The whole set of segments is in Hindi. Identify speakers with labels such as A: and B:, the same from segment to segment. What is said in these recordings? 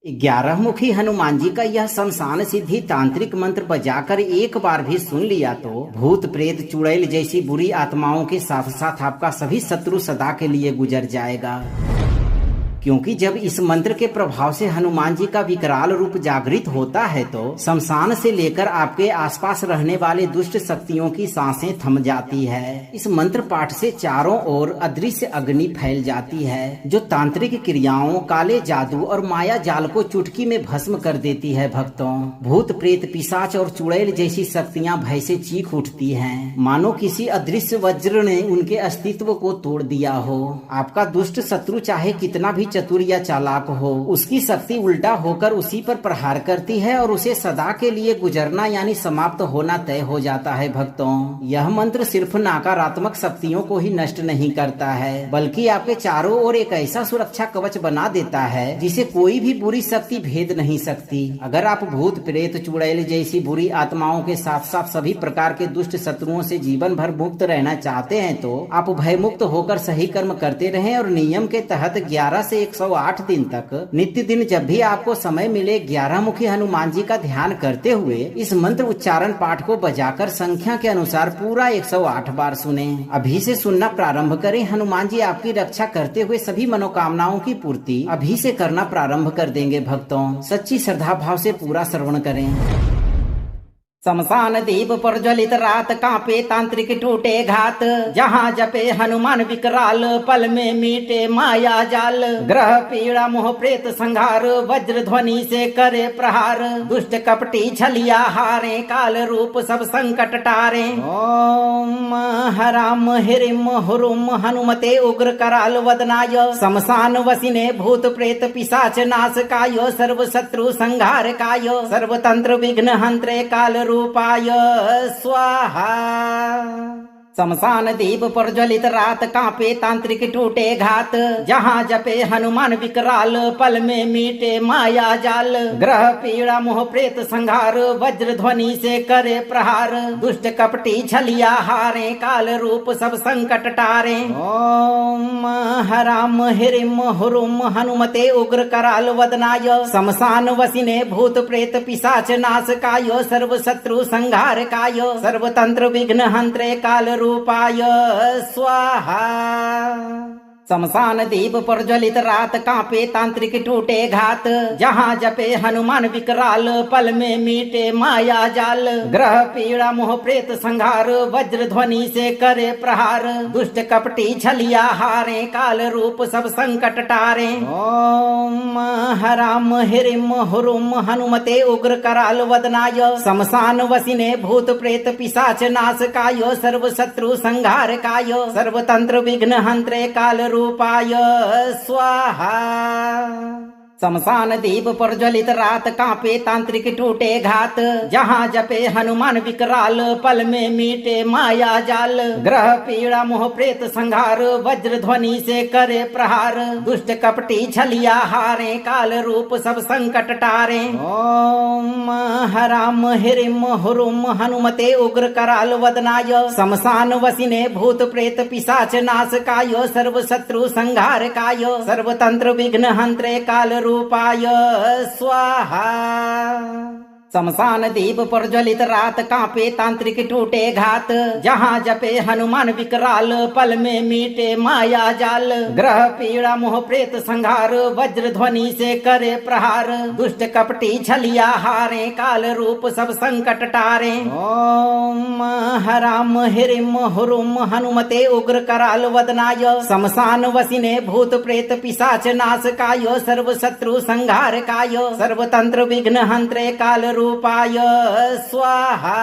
A: 11 मुखी हनुमान जी का यह शमशान सिद्धि तांत्रिक मंत्र बजाकर एक बार भी सुन लिया तो भूत प्रेत चुड़ैल जैसी बुरी आत्माओं के साथ साथ आपका सभी शत्रु सदा के लिए गुजर जाएगा। क्योंकि जब इस मंत्र के प्रभाव से हनुमान जी का विकराल रूप जागृत होता है तो शमशान से लेकर आपके आसपास रहने वाले दुष्ट शक्तियों की सांसें थम जाती है। इस मंत्र पाठ से चारों ओर अदृश्य अग्नि फैल जाती है जो तांत्रिक क्रियाओं, काले जादू और माया जाल को चुटकी में भस्म कर देती है। भक्तों, भूत प्रेत, पिशाच और चुड़ैल जैसी शक्तियां भय से चीख उठती हैं, मानो किसी अदृश्य वज्र ने उनके अस्तित्व को तोड़ दिया हो। आपका दुष्ट शत्रु चाहे कितना भी चतुर या चालाक हो, उसकी शक्ति उल्टा होकर उसी पर प्रहार करती है और उसे सदा के लिए गुजरना यानी समाप्त होना तय हो जाता है। भक्तों, यह मंत्र सिर्फ नकारात्मक शक्तियों को ही नष्ट नहीं करता है बल्कि आपके चारों ओर एक ऐसा सुरक्षा कवच बना देता है जिसे कोई भी बुरी शक्ति भेद नहीं सकती। अगर आप भूत प्रेत चुड़ैल जैसी बुरी आत्माओं के साथ साथ सभी प्रकार के दुष्ट शत्रुओं से जीवन भर मुक्त रहना चाहते हैं तो आप भय मुक्त होकर सही कर्म करते रहें और नियम के तहत 11 से 108 दिन तक नित्य दिन जब भी आपको समय मिले 11 मुखी हनुमान जी का ध्यान करते हुए इस मंत्र उच्चारण पाठ को बजाकर संख्या के अनुसार पूरा 108 बार सुने। अभी से सुनना प्रारंभ करें। हनुमान जी आपकी रक्षा करते हुए सभी मनोकामनाओं की पूर्ति अभी से करना प्रारंभ कर देंगे। भक्तों, सच्ची श्रद्धा भाव से पूरा श्रवण करें। शमशान दीप पर ज्वलित रात, कांपे तांत्रिक टूटे घात, जहाँ जपे हनुमान विकराल, पल में मीटे माया जाल। ग्रह पीड़ा मोह प्रेत संहार, वज्र ध्वनि से करे प्रहार। दुष्ट कपटी छलिया हारे, काल रूप सब संकट टारे। ओम हराम हिरिम हुरुम हनुमते उग्र कराल वदनाय। शमशान वसिने भूत प्रेत पिशाच नाशकाय, सर्व शत्रु संहार काय। सर्वतंत्र विघ्न हंत्रे काल रूपाय स्वाहा। शमशान दीप पर ज्वलित रात, कांपे तांत्रिक टूटे घात, जहाँ जपे हनुमान विकराल, पल में मीटे माया जाल। ग्रह पीड़ा मोह प्रेत संहार, वज्र ध्वनि से करे प्रहार। दुष्ट कपटी छलिया हारे, काल रूप सब संकट टारे। ओम हराम हिरिम हुरुम हनुमते उग्र कराल वदनाय। शमशान वसिने भूत प्रेत पिशाच नाशकाय, सर्व शत्रु संहार काय। सर्वतंत्र विघ्न हंत्रे काल रूपाय स्वाहा। शमशान दीप पर ज्वलित रात, कांपे तांत्रिक टूटे घात, जहाँ जपे हनुमान विकराल, पल में मीटे माया जाल। ग्रह पीड़ा मोह प्रेत संहार, वज्र ध्वनि से करे प्रहार। दुष्ट कपटी छलिया हारे, काल रूप सब संकट टारे। ओम हराम हिरिम हुरुम हनुमते उग्र कराल वदनाय। शमशान वसिने भूत प्रेत पिशाच नाशकाय, सर्व शत्रु संहार काय। सर्वतंत्र विघ्न हंत्रे काल रूपाय स्वाहा। शमशान दीप पर ज्वलित रात, कांपे तांत्रिक टूटे घात, जहाँ जपे हनुमान विकराल, पल में मीटे माया जाल। ग्रह पीड़ा मोह प्रेत संहार, वज्र ध्वनि से करे प्रहार। दुष्ट कपटी छलिया हारे, काल रूप सब संकट टारे। ओम हराम हिरिम हुरुम हनुमते उग्र कराल वदनाय। शमशान वसिने भूत प्रेत पिशाच नाशकाय, सर्व शत्रु संहार काय। सर्वतंत्र विघ्न हंत्रे काल रूपाय स्वाहा। शमशान दीप पर ज्वलित रात, कांपे तांत्रिक टूटे घात, जहाँ जपे हनुमान विकराल, पल में मीटे माया जाल। ग्रह पीड़ा मोह प्रेत संहार, वज्र ध्वनि से करे प्रहार। दुष्ट कपटी छलिया हारे, काल रूप सब संकट टारे। ओम हराम हिरिम हुरुम हनुमते उग्र कराल वदनाय। शमशान वसिने भूत प्रेत पिशाच नाशकाय, सर्व शत्रु संहार काय। सर्वतंत्र विघ्न हंत्रे काल रूपाय स्वाहा।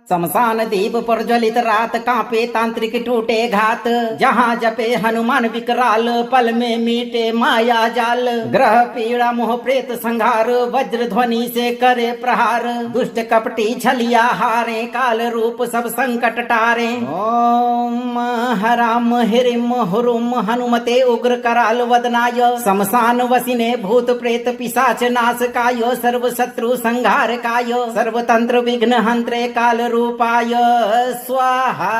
A: शमशान दीप पर ज्वलित रात, कांपे तांत्रिक टूटे घात, जहाँ जपे हनुमान विकराल, पल में मीटे माया जाल। ग्रह पीड़ा मोह प्रेत संहार, वज्र ध्वनि से करे प्रहार। दुष्ट कपटी छलिया हारे, काल रूप सब संकट टारे। ओम हराम हिरिम हुरुम हनुमते उग्र कराल वदनाय। शमशान वसिने भूत प्रेत पिशाच नाशकाय, सर्व शत्रु संहार काय। सर्वतंत्र विघ्न हंत्रे काल रूपाय स्वाहा।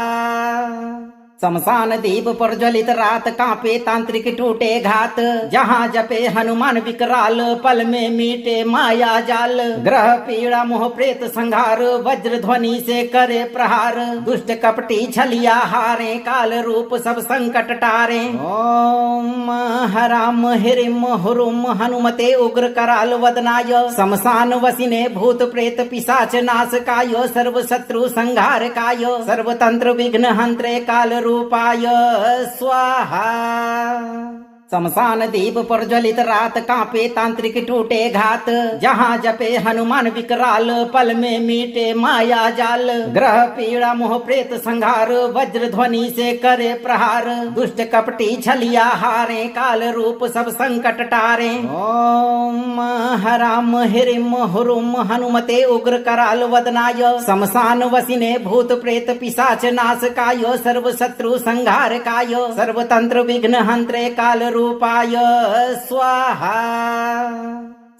A: शमशान दीप प्रज्वलित रात कांपे तांत्रिक टूटे घात, जहाँ जपे हनुमान विकराल पल में मीटे माया जाल। ग्रह पीड़ा मोह प्रेत संहार वज्र ध्वनि से करे प्रहार, दुष्ट कपटी छलिया हारे काल रूप सब संकट टारे। ओम हराम हिरिम हुरुम हनुमते उग्र कराल वदनाय, शमशान वसिने भूत प्रेत पिशाच नाश काय, सर्व शत्रु संहार काय, सर्वतंत्र विघ्न हंत्रे काल रूपाय स्वाहा। शमशान दीप प्रज्वलित रात कांपे तांत्रिक टूटे घात, जहाँ जपे हनुमान विकराल पल में मीटे माया जाल। ग्रह पीड़ा मोह प्रेत संहार वज्र ध्वनि से करे प्रहार, दुष्ट कपटी छलिया हारे काल रूप सब संकट टारे। ओम हराम हिरिम हुरुम हनुमते उग्र कराल वदनाय, शमशान वसिने भूत प्रेत पिशाच नाश काय, सर्व शत्रु संहार काय, सर्वतंत्र विघ्न हंत्रे काल रूपाय स्वाहा।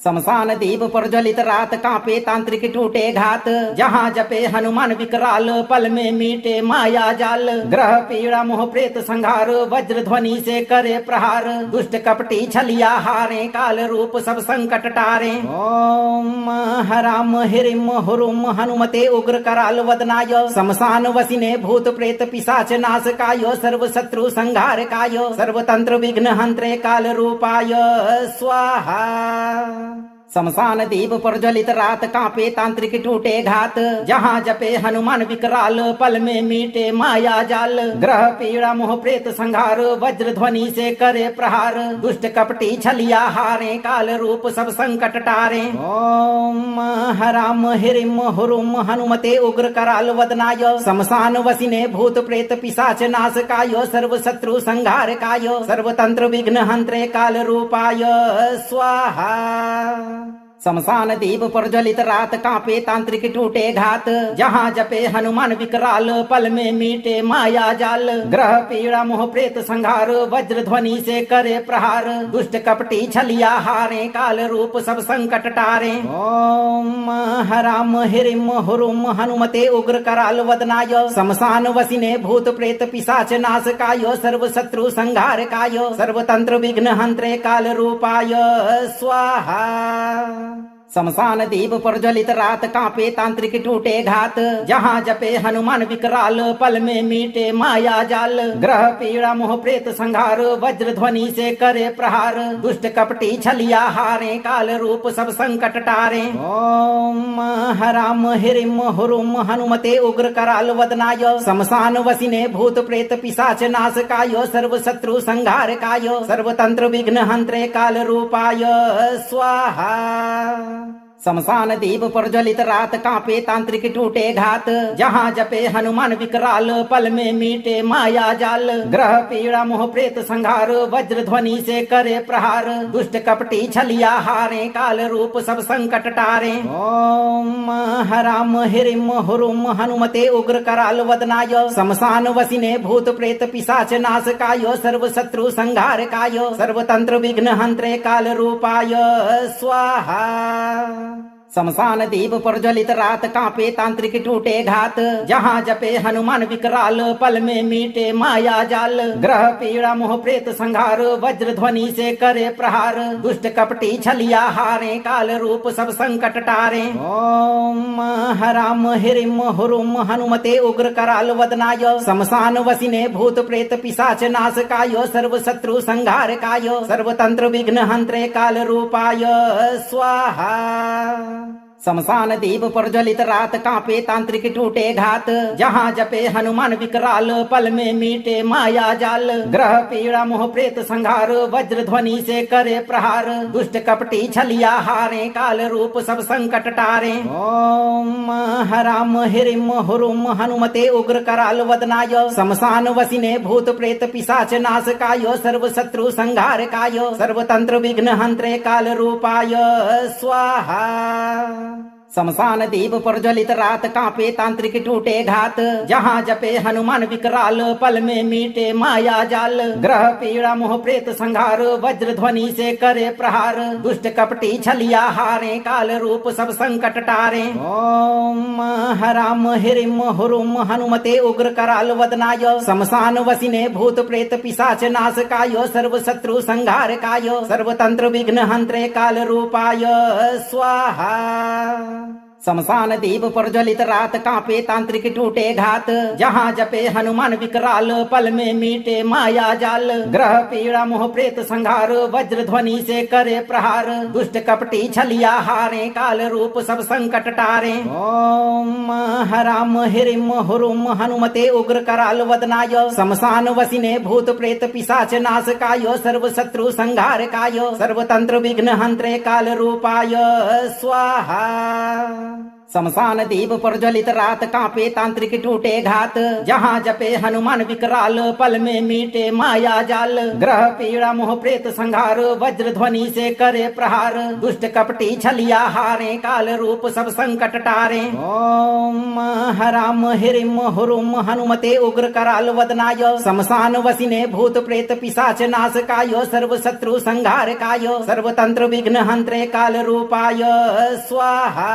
A: शमशान दीप प्रज्वलित रात कांपे तांत्रिक टूटे घात, जहाँ जपे हनुमान विकराल पल में मीटे माया जाल। ग्रह पीड़ा मोह प्रेत संहार वज्र ध्वनि से करे प्रहार, दुष्ट कपटी छलिया हारे काल रूप सब संकट टारे। ओम हराम हिरिम हुरुम हनुमते उग्र कराल वदनाय, शमशान वसिने भूत प्रेत पिशाच नाश काय, सर्व शत्रु संहार काय, सर्वतंत्र विघ्न हंत्रे काल रूपाय स्वाहा। शमशान दीप प्रज्वलित रात कांपे तांत्रिक टूटे घात, जहाँ जपे हनुमान विकराल पल में मीटे माया जाल। ग्रह पीड़ा मोह प्रेत संहार वज्र ध्वनि से करे प्रहार, दुष्ट कपटी छलिया हारे काल रूप सब संकट टारे। ओम हराम हिरिम हुरुम हनुमते उग्र कराल वदनाय, शमशान वसिने भूत प्रेत पिशाच नाश काय, सर्व शत्रु संहार काय, सर्वतंत्र विघ्न हंत्रे काल रूपाय स्वाहा। शमशान दीप प्रज्वलित रात कांपे तांत्रिक टूटे घात, जहाँ जपे हनुमान विकराल पल में मीटे माया जाल। ग्रह पीड़ा मोह प्रेत संहार वज्र ध्वनि से करे प्रहार, दुष्ट कपटी छलिया हारे काल रूप सब संकट टारे। ओम हराम हिरिम हुरुम हनुमते उग्र कराल वदनाय, शमशान वसिने भूत प्रेत पिशाच नाश काय, सर्व शत्रु संहार काय, सर्वतंत्र विघ्न हंत्रे काल रूपाय स्वाहा। शमशान दीप प्रज्वलित रात कांपे तांत्रिक टूटे घात, जहाँ जपे हनुमान विकराल पल में मीटे माया जाल। ग्रह पीड़ा मोह प्रेत संहार वज्र ध्वनि से करे प्रहार, दुष्ट कपटी छलिया हारे काल रूप सब संकट टारे। ओम हराम हिरिम हुरुम हनुमते उग्र कराल वदनाय, शमशान वसिने भूत प्रेत पिशाच नाश काय, सर्व शत्रु संहार काय, सर्वतंत्र विघ्न हंत्रे काल रूपाय स्वाहा। शमशान दीप प्रज्वलित रात कांपे तांत्रिक टूटे घात, जहाँ जपे हनुमान विकराल पल में मीटे माया जाल। ग्रह पीड़ा मोह प्रेत संहार वज्र ध्वनि से करे प्रहार, दुष्ट कपटी छलिया हारे काल रूप सब संकट टारे। ओम हराम हिरिम हुरुम हनुमते उग्र कराल वदनाय, शमशान वसिने भूत प्रेत पिशाच नाश काय, सर्व शत्रु संहार काय, सर्वतंत्र विघ्न हंत्रे काल रूपाय स्वाहा। शमशान दीप प्रज्वलित रात कांपे तांत्रिक टूटे घात, जहाँ जपे हनुमान विकराल पल में मीटे माया जाल। ग्रह पीड़ा मोह प्रेत संहार वज्र ध्वनि से करे प्रहार, दुष्ट कपटी छलिया हारे काल रूप सब संकट टारे। ओम हराम हिरिम हुरुम हनुमते उग्र कराल वदनाय, शमशान वसिने भूत प्रेत पिशाच नाश काय, सर्व शत्रु संहार काय, सर्वतंत्र विघ्न हंत्रे काल रूपाय स्वाहा। शमशान दीप प्रज्वलित रात कांपे तांत्रिक टूटे घात, जहाँ जपे हनुमान विकराल पल में मीटे माया जाल। ग्रह पीड़ा मोह प्रेत संहार वज्र ध्वनि से करे प्रहार, दुष्ट कपटी छलिया हारे काल रूप सब संकट टारे। ओम हराम हिरिम हुरुम हनुमते उग्र कराल वदनाय, शमशान वसिने भूत प्रेत पिशाच नाश काय, सर्व शत्रु संहार काय, सर्वतंत्र विघ्न हंत्रे काल रूपाय स्वाहा। शमशान दीप प्रज्वलित रात कांपे तांत्रिक टूटे घात, जहाँ जपे हनुमान विकराल पल में मीटे माया जाल। ग्रह पीड़ा मोह प्रेत संहार वज्र ध्वनि से करे प्रहार, दुष्ट कपटी छलिया हारे काल रूप सब संकट टारे। ओम हराम हिरिम हुरुम हनुमते उग्र कराल वदनाय, शमशान वसिने भूत प्रेत पिशाच नाश काय, सर्व शत्रु संहार काय, सर्वतंत्र विघ्न हंत्रे काल रूपाय स्वाहा। शमशान दीप प्रज्वलित रात कांपे तांत्रिक टूटे घात, जहाँ जपे हनुमान विकराल पल में मीटे माया जाल। ग्रह पीड़ा मोह प्रेत संहार वज्र ध्वनि से करे प्रहार, दुष्ट कपटी छलिया हारे काल रूप सब संकट टारे। ओम हराम हिरिम हुरुम हनुमते उग्र कराल वदनाय, शमशान वसिने भूत प्रेत पिशाच नाश काय, सर्व शत्रु संहार काय, सर्वतंत्र विघ्न हंत्रे काल रूपाय स्वाहा। शमशान दीप प्रज्वलित रात कांपे तांत्रिक टूटे घात, जहाँ जपे हनुमान विकराल पल में मीटे माया जाल। ग्रह पीड़ा मोह प्रेत संहार वज्र ध्वनि से करे प्रहार, दुष्ट कपटी छलिया हारे काल रूप सब संकट टारे। ओम हराम हिरिम हुरुम हनुमते उग्र कराल वदनाय, शमशान वसिने भूत प्रेत पिशाच नाश काय, सर्व शत्रु संहार काय, सर्वतंत्र विघ्न हंत्रे काल रूपाय स्वाहा।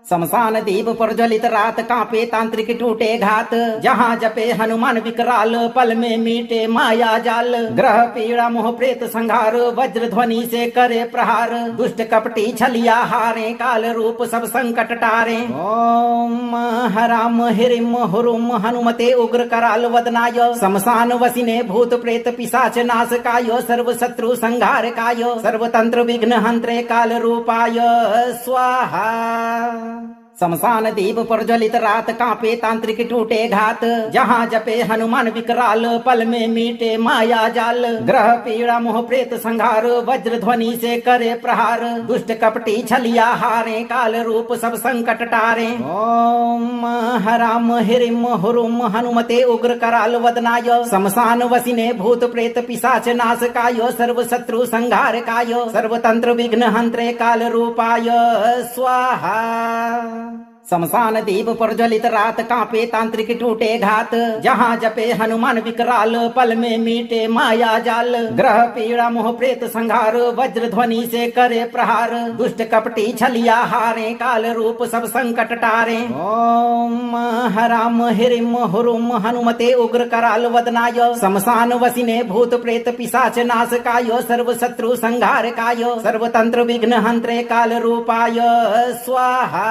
A: शमशान दीप प्रज्वलित रात कांपे तांत्रिक टूटे घात, जहाँ जपे हनुमान विकराल पल में मीटे माया जाल। ग्रह पीड़ा मोह प्रेत संहार वज्र ध्वनि से करे प्रहार, दुष्ट कपटी छलिया हारे काल रूप सब संकट टारे। ओम हराम हिरिम हुरुम हनुमते उग्र कराल वदनाय, शमशान वसिने भूत प्रेत पिशाच नाश काय, सर्व शत्रु संहार काय, सर्वतंत्र विघ्न हंत्रे काल रूपाय स्वाहा। शमशान दीप प्रज्वलित रात कांपे तांत्रिक टूटे घात, जहाँ जपे हनुमान विकराल पल में मीटे माया जाल। ग्रह पीड़ा मोह प्रेत संहार वज्र ध्वनि से करे प्रहार, दुष्ट कपटी छलिया हारे काल रूप सब संकट टारे। ओम हराम हिरिम हुरुम हनुमते उग्र कराल वदनाय, शमशान वसिने भूत प्रेत पिशाच नाश काय, सर्व शत्रु संहार काय, सर्वतंत्र विघ्न हंत्रे काल रूपाय स्वाहा। शमशान दीप प्रज्वलित रात कांपे तांत्रिक टूटे घात, जहाँ जपे हनुमान विकराल पल में मीटे माया जाल। ग्रह पीड़ा मोह प्रेत संहार वज्र ध्वनि से करे प्रहार, दुष्ट कपटी छलिया हारे काल रूप सब संकट टारे। ओम हराम हिरिम हुरुम हनुमते उग्र कराल वदनाय, शमशान वसिने भूत प्रेत पिशाच नाश काय, सर्व शत्रु संहार काय, सर्वतंत्र विघ्न हंत्रे काल रूपाय स्वाहा।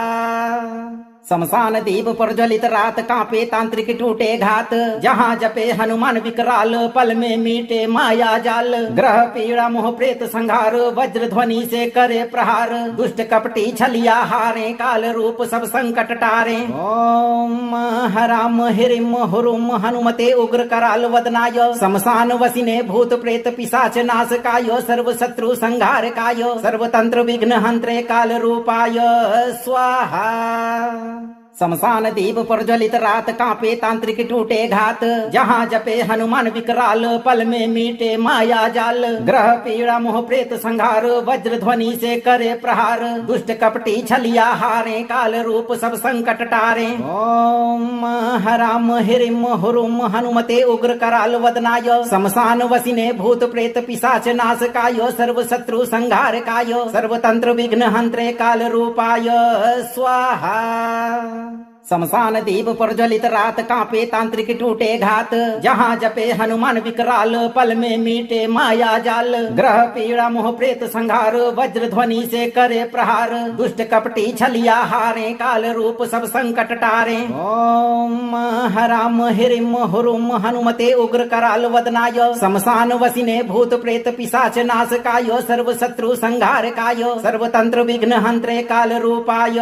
A: शमशान दीप प्रज्वलित रात कांपे तांत्रिक टूटे घात, जहाँ जपे हनुमान विकराल पल में मीटे माया जाल। ग्रह पीड़ा मोह प्रेत संहार वज्र ध्वनि से करे प्रहार, दुष्ट कपटी छलिया हारे काल रूप सब संकट टारे। ओम हराम हिरिम हुरुम हनुमते उग्र कराल वदनाय, शमशान वसिने भूत प्रेत पिशाच नाश काय, सर्व शत्रु संहार काय, सर्वतंत्र विघ्न हंत्रे काल रूपाय स्वाहा। शमशान दीप प्रज्वलित रात कांपे तांत्रिक टूटे घात, जहाँ जपे हनुमान विकराल पल में मीटे माया जाल। ग्रह पीड़ा मोह प्रेत संहार वज्र ध्वनि से करे प्रहार, दुष्ट कपटी छलिया हारे काल रूप सब संकट टारे। ओम हराम हिरिम हुरुम हनुमते उग्र कराल वदनाय, शमशान वसिने भूत प्रेत पिशाच नाश काय, सर्व शत्रु संहार काय, सर्वतंत्र विघ्न हंत्रे काल रूपाय स्वाहा। शमशान दीप प्रज्वलित रात कांपे तांत्रिक टूटे घात, जहाँ जपे हनुमान विकराल पल में मीटे माया जाल। ग्रह पीड़ा मोह प्रेत संहार वज्र ध्वनि से करे प्रहार, दुष्ट कपटी छलिया हारे काल रूप सब संकट टारे। ओम हराम हिरिम हुरुम हनुमते उग्र कराल वदनाय, शमशान वसिने भूत प्रेत पिशाच नाश काय, सर्व शत्रु संहार काय, सर्वतंत्र विघ्न हंत्रे काल रूपाय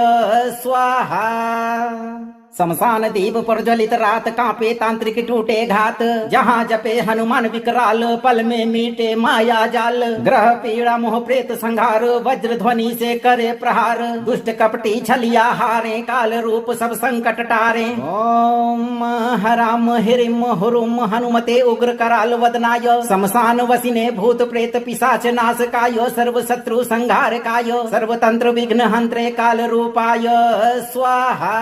A: स्वाहा। शमशान दीप प्रज्वलित रात कांपे तांत्रिक टूटे घात, जहाँ जपे हनुमान विकराल पल में मीटे माया जाल। ग्रह पीड़ा मोह प्रेत संहार वज्र ध्वनि से करे प्रहार, दुष्ट कपटी छलिया हारे काल रूप सब संकट टारे। ओम हराम हिरिम हुरुम हनुमते उग्र कराल वदनाय, शमशान वसिने भूत प्रेत पिशाच नाश कायो, सर्व शत्रु संहार कायो, सर्वतंत्र विघ्न हंत्रे काल रूपाय स्वाहा।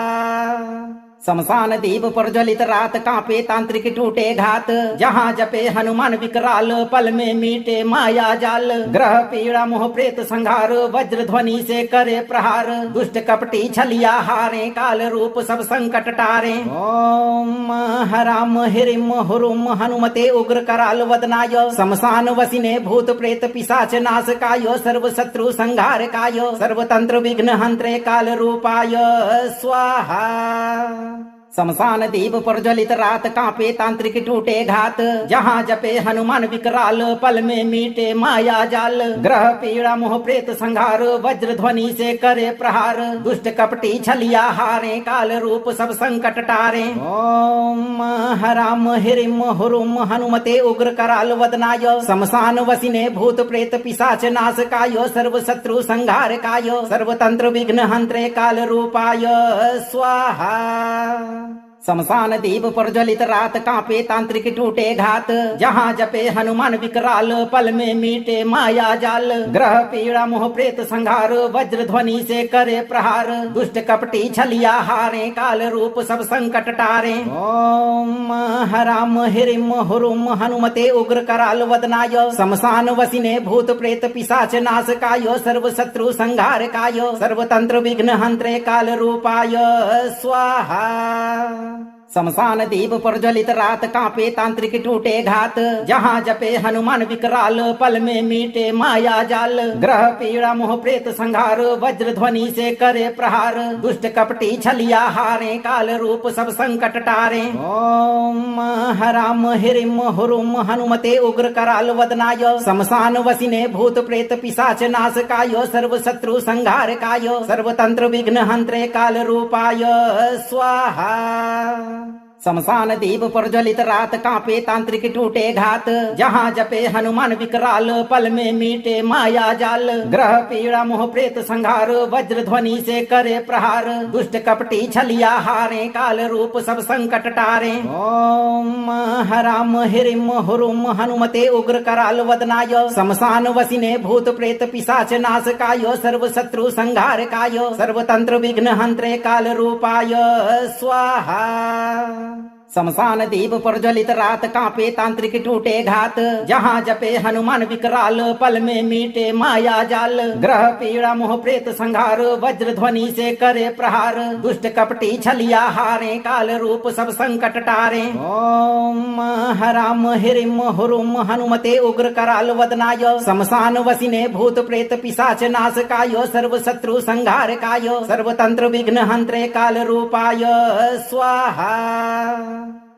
A: शमशान दीप प्रज्वलित रात कांपे तांत्रिक टूटे घात, जहाँ जपे हनुमान विकराल पल में मीटे माया जाल। ग्रह पीड़ा मोह प्रेत संहार वज्र ध्वनि से करे प्रहार, दुष्ट कपटी छलिया हारे काल रूप सब संकट टारे। ओम हराम हिरिम हुरुम हनुमते उग्र कराल वदनाय, शमशान वसिने भूत प्रेत पिशाच नाश कायो, सर्व शत्रु संहार कायो, सर्वतंत्र विघ्न हंत्रे काल रूपाय स्वाहा। शमशान दीप प्रज्वलित रात कांपे तांत्रिक टूटे घात, जहाँ जपे हनुमान विकराल पल में मीटे माया जाल। ग्रह पीड़ा मोह प्रेत संहार वज्र ध्वनि से करे प्रहार, दुष्ट कपटी छलिया हारे काल रूप सब संकट टारे। ओम हराम हिरिम हुरुम हनुमते उग्र कराल वदनाय, शमशान वसिने भूत प्रेत पिशाच नाश कायो, सर्व शत्रु संहार कायो, सर्वतंत्र विघ्न हंत्रे काल रूपाय स्वाहा। शमशान दीप प्रज्वलित रात कांपे तांत्रिक टूटे घात, जहाँ जपे हनुमान विकराल पल में मीटे माया जाल। ग्रह पीड़ा मोह प्रेत संहार वज्र ध्वनि से करे प्रहार, दुष्ट कपटी छलिया हारे काल रूप सब संकट टारे। ओम हराम हिरिम हुरुम हनुमते उग्र कराल वदनाय, शमशान वसिने भूत प्रेत पिशाच नाश कायो, सर्व शत्रु संहार कायो, सर्वतंत्र विघ्न हंत्रे काल रूपाय स्वाहा। शमशान दीप प्रज्वलित रात कांपे तांत्रिक टूटे घात, जहाँ जपे हनुमान विकराल पल में मीटे माया जाल। ग्रह पीड़ा मोह प्रेत संहार वज्र ध्वनि से करे प्रहार, दुष्ट कपटी छलिया हारे काल रूप सब संकट टारे। ओम हराम हिरिम हुरुम हनुमते उग्र कराल वदनाय, शमशान वसिने भूत प्रेत पिशाच नाश कायो, सर्व शत्रु संहार कायो, सर्वतंत्र विघ्न हंत्रे काल रूपाय स्वाहा। शमशान दीप प्रज्वलित रात कांपे तांत्रिक टूटे घात, जहाँ जपे हनुमान विकराल पल में मीटे माया जाल। ग्रह पीड़ा मोह प्रेत संहार वज्र ध्वनि से करे प्रहार, दुष्ट कपटी छलिया हारे काल रूप सब संकट टारे। ओम हराम हिरिम हुरुम हनुमते उग्र कराल वदनाय, शमशान वसिने भूत प्रेत पिशाच नाश कायो, सर्व शत्रु संहार कायो, सर्वतंत्र विघ्न हंत्रे काल रूपाय स्वाहा। शमशान दीप प्रज्वलित रात कांपे तांत्रिक टूटे घात, जहाँ जपे हनुमान विकराल पल में मीटे माया जाल। ग्रह पीड़ा मोह प्रेत संहार वज्र ध्वनि से करे प्रहार, दुष्ट कपटी छलिया हारे काल रूप सब संकट टारे। ओम हराम हिरिम हुरुम हनुमते उग्र कराल वदनाय, शमशान वसिने भूत प्रेत पिशाच नाश कायो, सर्व शत्रु संहार कायो, सर्वतंत्र विघ्न हंत्रे काल रूपाय स्वाहा।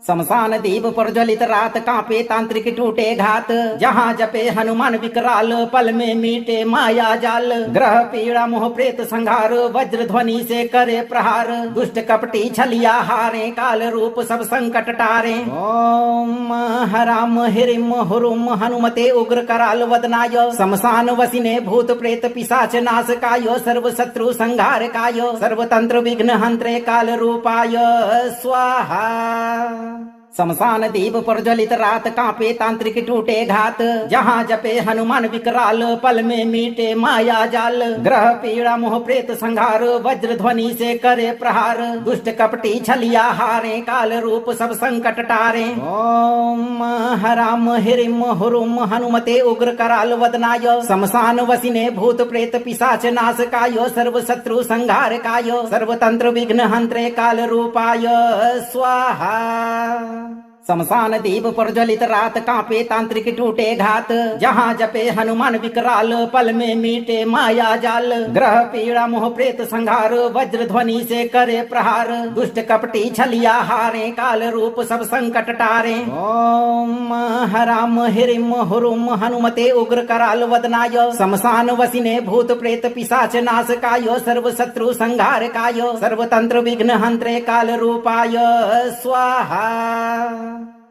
A: शमशान दीप प्रज्वलित रात कांपे तांत्रिक टूटे घात, जहाँ जपे हनुमान विकराल पल में मीटे माया जाल। ग्रह पीड़ा मोह प्रेत संहार वज्र ध्वनि से करे प्रहार, दुष्ट कपटी छलिया हारे काल रूप सब संकट टारे। ओम हराम हिरिम हुरुम हनुमते उग्र कराल वदनाय, शमशान वसिने भूत प्रेत पिशाच नाश कायो, सर्व शत्रु संहार कायो, सर्वतंत्र विघ्न हंत्रे काल रूपाय स्वाहा। शमशान दीप प्रज्वलित रात कांपे तांत्रिक टूटे घात, जहाँ जपे हनुमान विकराल पल में मीटे माया जाल। ग्रह पीड़ा मोह प्रेत संहार वज्र ध्वनि से करे प्रहार, दुष्ट कपटी छलिया हारे काल रूप सब संकट टारे। ओम हराम हिरिम हुरुम हनुमते उग्र कराल वदनाय, शमशान वसिने भूत प्रेत पिशाच नाश कायो, सर्व शत्रु संहार कायो, सर्वतंत्र विघ्न हंत्रे काल रूपाय स्वाहा। शमशान दीप प्रज्वलित रात कांपे तांत्रिक टूटे घात, जहाँ जपे हनुमान विकराल पल में मीटे माया जाल। ग्रह पीड़ा मोह प्रेत संहार वज्र ध्वनि से करे प्रहार, दुष्ट कपटी छलिया हारे काल रूप सब संकट टारे। ओम हराम हिरिम हुरुम हनुमते उग्र कराल वदनाय, शमशान वसिने भूत प्रेत पिशाच नाश कायो, सर्व शत्रु संहार कायो, सर्वतंत्र विघ्न हंत्रे काल रूपाय स्वाहा।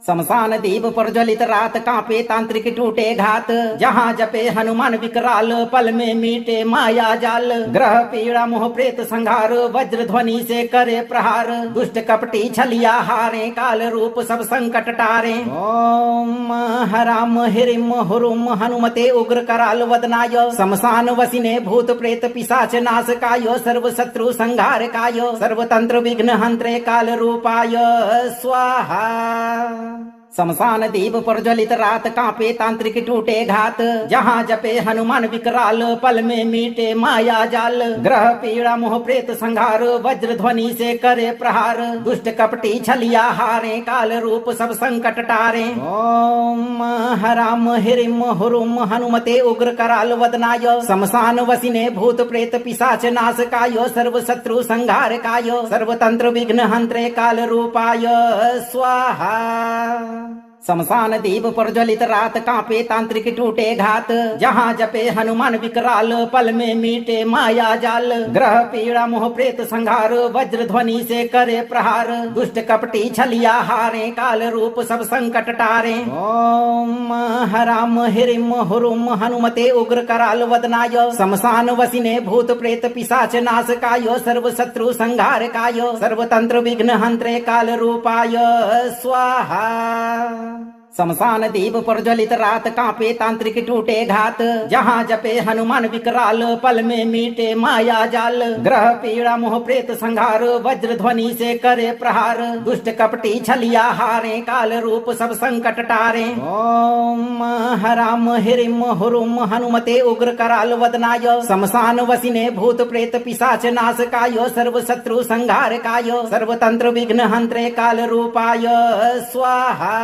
A: शमशान दीप प्रज्वलित रात कांपे तांत्रिक टूटे घात, जहाँ जपे हनुमान विकराल पल में मीटे माया जाल। ग्रह पीड़ा मोह प्रेत संहार वज्र ध्वनि से करे प्रहार, दुष्ट कपटी छलिया हारे काल रूप सब संकट टारे। ओम हराम हिरिम हुरुम हनुमते उग्र कराल वदनाय, शमशान वसिने भूत प्रेत पिशाच नाश कायो, सर्व शत्रु संहार कायो, सर्वतंत्र विघ्न हंत्रे काल रूपाय स्वाहा। शमशान दीप प्रज्वलित रात कांपे तांत्रिक टूटे घात, जहाँ जपे हनुमान विकराल पल में मीटे माया जाल। ग्रह पीड़ा मोह प्रेत संहार वज्र ध्वनि से करे प्रहार, दुष्ट कपटी छलिया हारे काल रूप सब संकट टारे। ओम हराम हिरिम हुरुम हनुमते उग्र कराल वदनाय, शमशान वसिने भूत प्रेत पिशाच नाश कायो, सर्व शत्रु संहार कायो, सर्वतंत्र विघ्न हंत्रे काल रूपाय स्वाहा। शमशान दीप प्रज्वलित रात कांपे तांत्रिक टूटे घात, जहाँ जपे हनुमान विकराल पल में मीटे माया जाल। ग्रह पीड़ा मोह प्रेत संहार वज्र ध्वनि से करे प्रहार, दुष्ट कपटी छलिया हारे काल रूप सब संकट टारे। ओम हराम हिरिम हुरुम हनुमते उग्र कराल वदनाय, शमशान वसिने भूत प्रेत पिशाच नाश कायो, सर्व शत्रु संहार कायो, सर्वतंत्र विघ्न हंत्रे काल रूपाय स्वाहा। शमशान दीप प्रज्वलित रात कांपे तांत्रिक टूटे घात, जहाँ जपे हनुमान विकराल पल में मीटे माया जाल। ग्रह पीड़ा मोह प्रेत संहार वज्र ध्वनि से करे प्रहार, दुष्ट कपटी छलिया हारे काल रूप सब संकट टारे। ओम हराम हिरिम हुरुम हनुमते उग्र कराल वदनाय, शमशान वसिने भूत प्रेत पिशाच नाश कायो, सर्व शत्रु संहार कायो, सर्वतंत्र विघ्न हंत्रे काल रूपाय स्वाहा।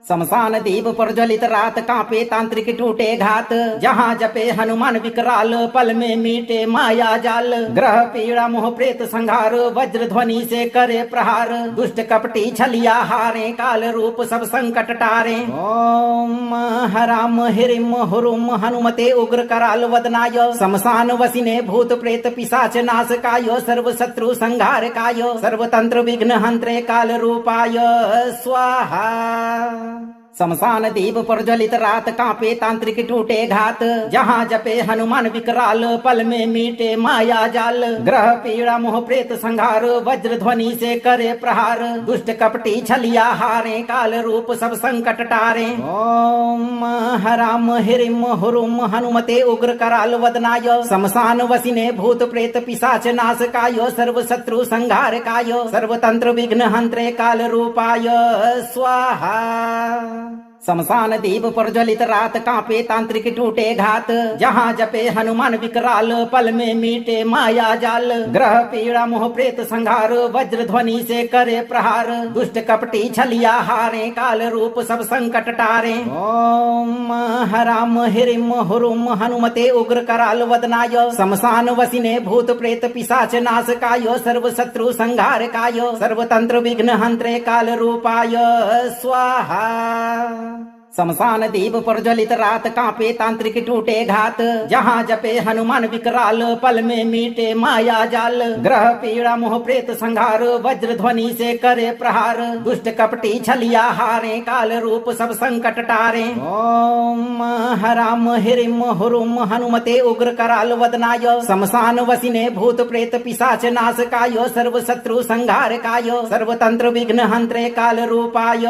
A: शमशान दीप प्रज्वलित रात कांपे तांत्रिक टूटे घात, जहाँ जपे हनुमान विकराल पल में मीटे माया जाल। ग्रह पीड़ा मोह प्रेत संहार वज्र ध्वनि से करे प्रहार, दुष्ट कपटी छलिया हारे काल रूप सब संकट टारे। ओम हराम हिरिम हुरुम हनुमते उग्र कराल वदनाय, शमशान वसिने भूत प्रेत पिशाच नाश कायो, सर्व शत्रु संहार कायो, सर्वतंत्र विघ्न हंत्रे काल रूपाय स्वाहा। शमशान दीप प्रज्वलित रात कांपे तांत्रिक टूटे घात, जहाँ जपे हनुमान विकराल पल में मीटे माया जाल। ग्रह पीड़ा मोह प्रेत संहार वज्र ध्वनि से करे प्रहार, दुष्ट कपटी छलिया हारे काल रूप सब संकट टारे। ओम हराम हिरिम हुरुम हनुमते उग्र कराल वदनाय, शमशान वसिने भूत प्रेत पिशाच नाश कायो, सर्व शत्रु संहार कायो, सर्वतंत्र विघ्न हंत्रे काल रूपाय स्वाहा। शमशान दीप प्रज्वलित रात कांपे तांत्रिक टूटे घात, जहाँ जपे हनुमान विकराल पल में मीटे माया जाल। ग्रह पीड़ा मोह प्रेत संहार वज्र ध्वनि से करे प्रहार, दुष्ट कपटी छलिया हारे काल रूप सब संकट टारे। ओम हराम हिरिम हुरुम हनुमते उग्र कराल वदनाय, शमशान वसिने भूत प्रेत पिशाच नाश कायो, सर्व शत्रु संहार कायो, सर्वतंत्र विघ्न हंत्रे काल रूपाय स्वाहा। शमशान दीप प्रज्वलित रात कांपे तांत्रिक टूटे घात, जहाँ जपे हनुमान विकराल पल में मीटे माया जाल। ग्रह पीड़ा मोह प्रेत संहार वज्र ध्वनि से करे प्रहार, दुष्ट कपटी छलिया हारे काल रूप सब संकट टारे। ओम हराम हिरिम हुरुम हनुमते उग्र कराल वदनाय, शमशान वसिने भूत प्रेत पिशाच नाश कायो, सर्व शत्रु संहार कायो, सर्वतंत्र विघ्न हंत्रे काल रूपाय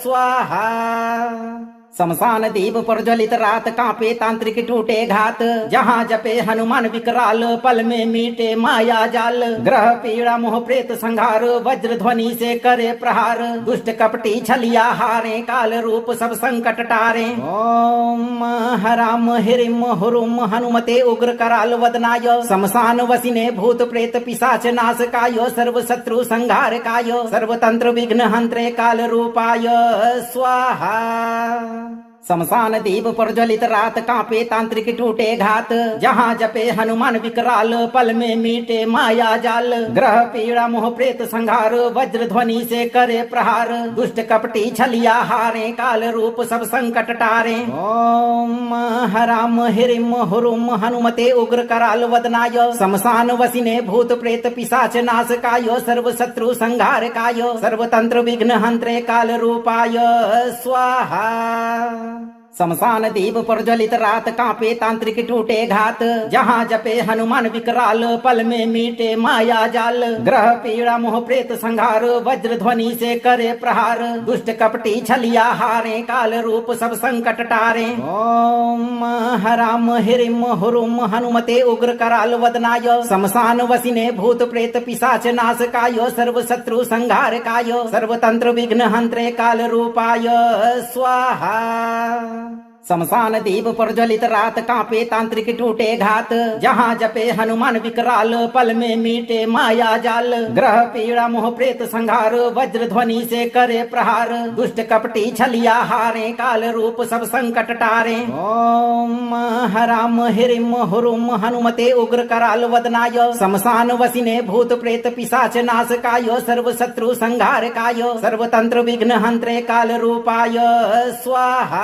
A: स्वाहा। शमशान दीप प्रज्वलित रात कांपे तांत्रिक टूटे घात, जहाँ जपे हनुमान विकराल पल में मीटे माया जाल। ग्रह पीड़ा मोह प्रेत संहार वज्र ध्वनि से करे प्रहार, दुष्ट कपटी छलिया हारे काल रूप सब संकट टारे। ओम हराम हिरिम हुरुम हनुमते उग्र कराल वदनाय, शमशान वसिने भूत प्रेत पिशाच नाश कायो, सर्व शत्रु संहार कायो, सर्वतंत्र विघ्न हंत्रे काल रूपाय स्वाहा। शमशान दीप प्रज्वलित रात कांपे तांत्रिक टूटे घात, जहाँ जपे हनुमान विकराल पल में मीटे माया जाल। ग्रह पीड़ा मोह प्रेत संहार वज्र ध्वनि से करे प्रहार, दुष्ट कपटी छलिया हारे काल रूप सब संकट टारे। ओम हराम हिरिम हुरुम हनुमते उग्र कराल वदनाय, शमशान वसिने भूत प्रेत पिशाच नाश कायो, सर्व शत्रु संहार कायो, सर्वतंत्र विघ्न हंत्रे काल रूपाय स्वाहा। शमशान दीप प्रज्वलित रात कांपे तांत्रिक टूटे घात, जहाँ जपे हनुमान विकराल पल में मीटे माया जाल। ग्रह पीड़ा मोह प्रेत संहार वज्र ध्वनि से करे प्रहार, दुष्ट कपटी छलिया हारे काल रूप सब संकट टारे। ओम हराम हिरिम हुरुम हनुमते उग्र कराल वदनाय, शमशान वसिने भूत प्रेत पिशाच नाश कायो, सर्व शत्रु संहार कायो, सर्वतंत्र विघ्न हंत्रे काल रूपाय स्वाहा। शमशान दीप प्रज्वलित रात कांपे तांत्रिक टूटे घात, जहाँ जपे हनुमान विकराल पल में मीटे माया जाल। ग्रह पीड़ा मोह प्रेत संहार वज्र ध्वनि से करे प्रहार, दुष्ट कपटी छलिया हारे काल रूप सब संकट टारे। ओम हराम हिरिम हुरुम हनुमते उग्र कराल वदनाय, शमशान वसिने भूत प्रेत पिशाच नाश कायो, सर्व शत्रु संहार कायो, सर्वतंत्र विघ्न हंत्रे काल रूपाय स्वाहा।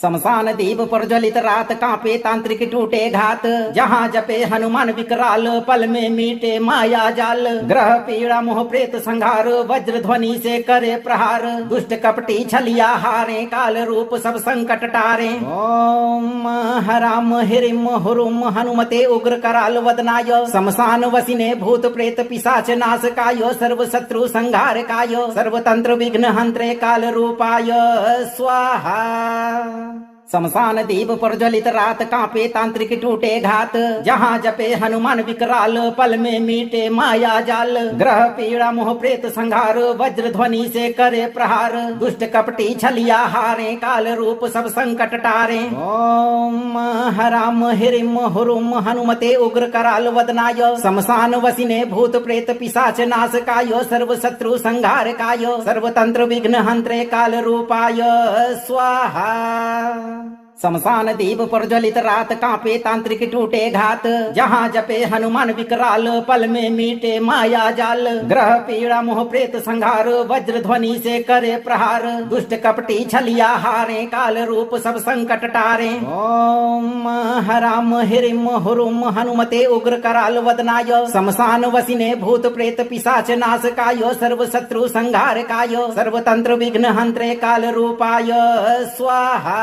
A: शमशान दीप प्रज्वलित रात कांपे तांत्रिक टूटे घात, जहाँ जपे हनुमान विकराल पल में मीटे माया जाल। ग्रह पीड़ा मोह प्रेत संहार वज्र ध्वनि से करे प्रहार, दुष्ट कपटी छलिया हारे काल रूप सब संकट टारे। ओम हराम हिरिम हुरुम हनुमते उग्र कराल वदनाय, शमशान वसिने भूत प्रेत पिशाच नाश कायो, सर्व शत्रु संहार कायो, सर्वतंत्र विघ्न हंत्रे काल रूपाय स्वाहा। शमशान दीप प्रज्वलित रात कांपे तांत्रिक टूटे घात, जहाँ जपे हनुमान विकराल पल में मीटे माया जाल। ग्रह पीड़ा मोह प्रेत संहार वज्र ध्वनि से करे प्रहार, दुष्ट कपटी छलिया हारे काल रूप सब संकट टारे। ओम हराम हिरिम हुरुम हनुमते उग्र कराल वदनाय, शमशान वसिने भूत प्रेत पिशाच नाश कायो, सर्व शत्रु संहार कायो, सर्वतंत्र विघ्न हंत्रे काल रूपाय स्वाहा। शमशान दीप प्रज्वलित रात कांपे तांत्रिक टूटे घात, जहाँ जपे हनुमान विकराल पल में मीटे माया जाल। ग्रह पीड़ा मोह प्रेत संहार वज्र ध्वनि से करे प्रहार, दुष्ट कपटी छलिया हारे काल रूप सब संकट टारे। ओम हराम हिरिम हुरुम हनुमते उग्र कराल वदनाय, शमशान वसिने भूत प्रेत पिशाच नाश कायो, सर्व शत्रु संहार कायो, सर्वतंत्र विघ्न हंत्रे काल रूपाय स्वाहा।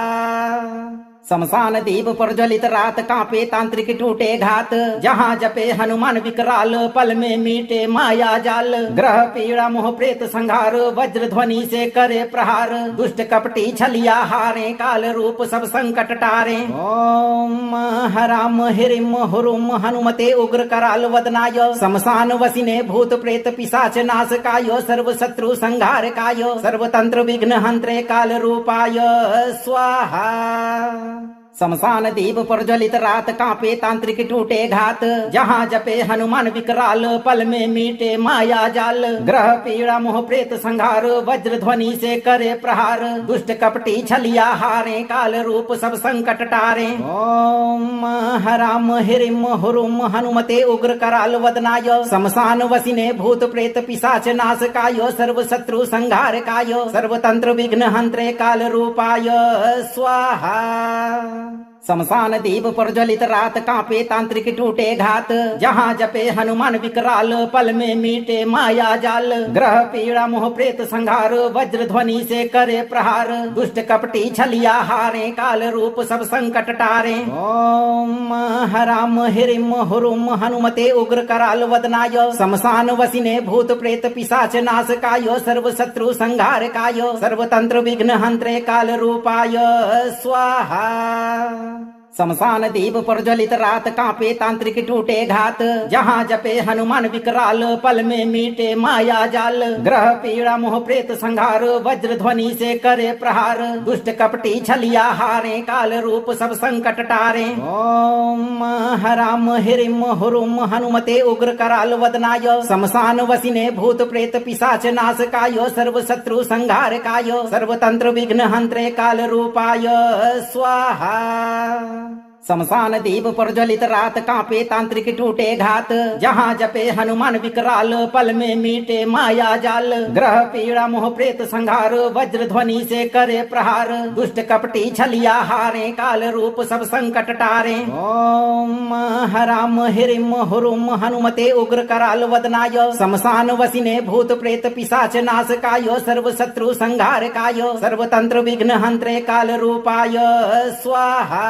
A: शमशान दीप प्रज्वलित रात कांपे तांत्रिक टूटे घात, जहाँ जपे हनुमान विकराल पल में मीटे माया जाल। ग्रह पीड़ा मोह प्रेत संहार वज्र ध्वनि से करे प्रहार, दुष्ट कपटी छलिया हारे काल रूप सब संकट टारे। ओम हराम हिरिम हुरुम हनुमते उग्र कराल वदनाय, शमशान वसिने भूत प्रेत पिशाच नाश कायो, सर्व शत्रु संहार कायो, सर्वतंत्र विघ्न हंत्रे काल रूपाय स्वाहा। शमशान दीप प्रज्वलित रात कांपे तांत्रिक टूटे घात, जहाँ जपे हनुमान विकराल पल में मीटे माया जाल। ग्रह पीड़ा मोह प्रेत संहार वज्र ध्वनि से करे प्रहार, दुष्ट कपटी छलिया हारे काल रूप सब संकट टारे। ओम हराम हिरिम हुरुम हनुमते उग्र कराल वदनाय, शमशान वसिने भूत प्रेत पिशाच नाश कायो, सर्व शत्रु संहार कायो, सर्वतंत्र विघ्न हंत्रे काल रूपाय स्वाहा। शमशान दीप प्रज्वलित रात कांपे तांत्रिक टूटे घात, जहाँ जपे हनुमान विकराल पल में मीटे माया जाल। ग्रह पीड़ा मोह प्रेत संहार वज्र ध्वनि से करे प्रहार, दुष्ट कपटी छलिया हारे काल रूप सब संकट टारे। ओम हराम हिरिम हुरुम हनुमते उग्र कराल वदनाय शमशान वसिने भूत प्रेत पिशाच नाशकाय सर्व शत्रु संहारकाय सर्वतंत्र विघ्न हंत्रे काल रूपाय स्वाहा। शमशान दीप प्रज्वलित रात कांपे तांत्रिक टूटे घात जहाँ जपे हनुमान विकराल पल में मीटे माया जाल ग्रह पीड़ा मोह प्रेत संहार वज्र ध्वनि से करे प्रहार दुष्ट कपटी छलिया हारे काल रूप सब संकट टारे। ओम हराम हिरिम हुरुम हनुमते उग्र कराल वदनाय शमशान वसिने भूत प्रेत पिशाच नाशकाय सर्व शत्रु संहारकाय सर्वतंत्र विघ्न हंत्रे काल रूपाय स्वाहा। शमशान दीप प्रज्वलित रात कांपे तांत्रिक टूटे घात जहाँ जपे हनुमान विकराल पल में मीटे माया जाल ग्रह पीड़ा मोह प्रेत संहार वज्र ध्वनि से करे प्रहार दुष्ट कपटी छलिया हारे काल रूप सब संकट टारे। ओम हराम हिरिम हुरुम हनुमते उग्र कराल वदनाय शमशान वसिने भूत प्रेत पिशाच नाशकाय सर्व शत्रु संहारकाय सर्वतंत्र विघ्न हंत्रे काल रूपाय स्वाहा।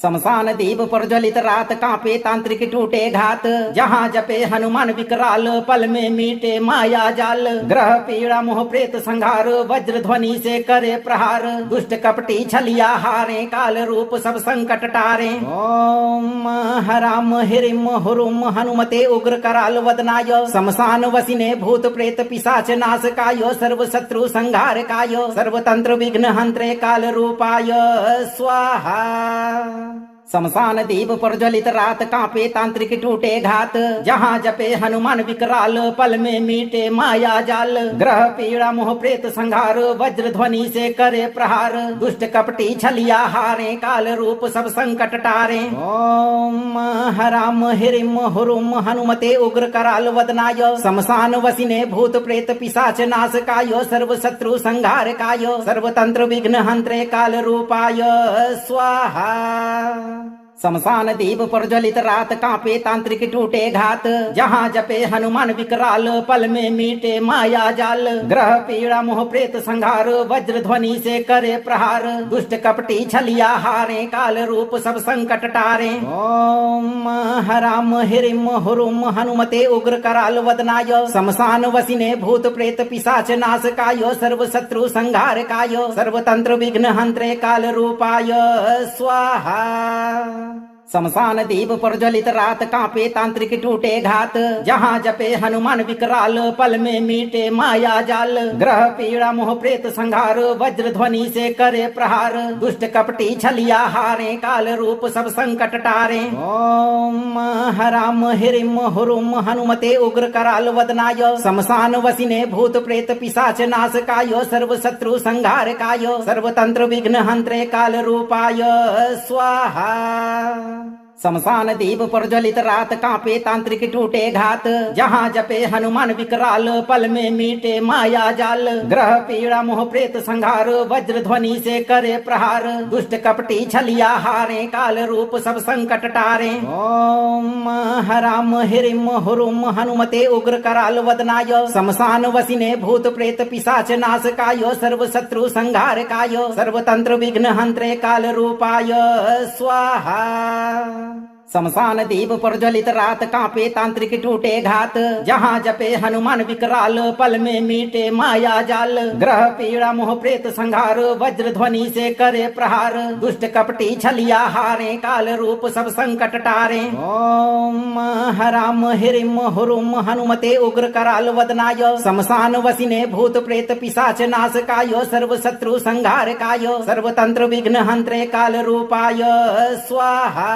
A: शमशान दीप प्रज्वलित रात कांपे तांत्रिक टूटे घात जहाँ जपे हनुमान विकराल पल में मीटे माया जाल ग्रह पीड़ा मोह प्रेत संहार वज्र ध्वनि से करे प्रहार दुष्ट कपटी छलिया हारे काल रूप सब संकट टारे। ओम हराम हिरिम हुरुम हनुमते उग्र कराल वदनाय शमशान वसिने भूत प्रेत पिशाच नाशकाय सर्व शत्रु संहारकाय सर्वतंत्र विघ्न हंत्रे काल रूपाय स्वाहा। शमशान दीप प्रज्वलित रात कांपे तांत्रिक टूटे घात जहाँ जपे हनुमान विकराल पल में मीटे माया जाल ग्रह पीड़ा मोह प्रेत संहार वज्र ध्वनि से करे प्रहार दुष्ट कपटी छलिया हारे काल रूप सब संकट टारे। ओम हराम हिरिम हुरुम हनुमते उग्र कराल वदनाय शमशान वसिने भूत प्रेत पिशाच नाशकाय सर्व शत्रु संहारकाय सर्वतंत्र विघ्न हंत्रे काल रूपाय स्वाहा। शमशान दीप प्रज्वलित रात कांपे तांत्रिक टूटे घात जहाँ जपे हनुमान विकराल पल में मीटे माया जाल ग्रह पीड़ा मोह प्रेत संहार वज्र ध्वनि से करे प्रहार दुष्ट कपटी छलिया हारे काल रूप सब संकट टारे। ओम हराम हिरिम हुरुम हनुमते उग्र कराल वदनाय शमशान वसिने भूत प्रेत पिशाच नाशकाय सर्व शत्रु संहारकाय सर्वतंत्र विघ्न हंत्रे काल रूपाय स्वाहा। शमशान दीप प्रज्वलित रात कांपे तांत्रिक टूटे घात जहाँ जपे हनुमान विकराल पल में मीटे माया जाल ग्रह पीड़ा मोह प्रेत संहार वज्र ध्वनि से करे प्रहार दुष्ट कपटी छलिया हारे काल रूप सब संकट टारे। ओम हराम हिरिम हुरुम हनुमते उग्र कराल वदनाय शमशान वसिने भूत प्रेत पिशाच नाशकाय सर्व शत्रु संहारकाय सर्वतंत्र विघ्न हंत्रे काल रूपाय स्वाहा। शमशान दीप प्रज्वलित रात कांपे तांत्रिक टूटे घात जहाँ जपे हनुमान विकराल पल में मीटे माया जाल ग्रह पीड़ा मोह प्रेत संहार वज्र ध्वनि से करे प्रहार दुष्ट कपटी छलिया हारे काल रूप सब संकट टारे। ओम हराम हिरिम हुरुम हनुमते उग्र कराल वदनाय शमशान वसिने भूत प्रेत पिशाच नाशकाय सर्व शत्रु संहारकाय सर्वतंत्र विघ्न हंत्रे काल रूपाय स्वाहा। शमशान दीप प्रज्वलित रात कांपे तांत्रिक टूटे घात जहाँ जपे हनुमान विकराल पल में मीटे माया जाल ग्रह पीड़ा मोह प्रेत संहार वज्र ध्वनि से करे प्रहार दुष्ट कपटी छलिया हारे काल रूप सब संकट टारे। ओम हराम हिरिम हुरुम हनुमते उग्र कराल वदनाय शमशान वसिने भूत प्रेत पिशाच नाशकाय सर्व शत्रु संहारकाय सर्वतंत्र विघ्न हंत्रे काल रूपाय स्वाहा।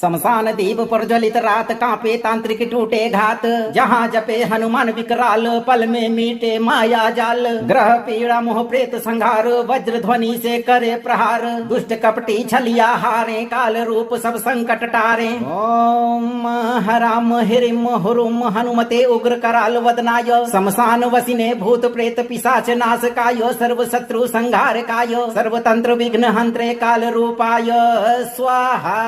A: शमशान दीप प्रज्वलित रात कांपे तांत्रिक टूटे घात जहाँ जपे हनुमान विकराल पल में मीटे माया जाल ग्रह पीड़ा मोह प्रेत संहार वज्र ध्वनि से करे प्रहार दुष्ट कपटी छलिया हारे काल रूप सब संकट टारे। ओम हराम हिरिम हुरुम हनुमते उग्र कराल वदनाय शमशान वसिने भूत प्रेत पिशाच नाशकाय सर्व शत्रु संहारकाय सर्वतंत्र विघ्न हंत्रे काल रूपाय स्वाहा।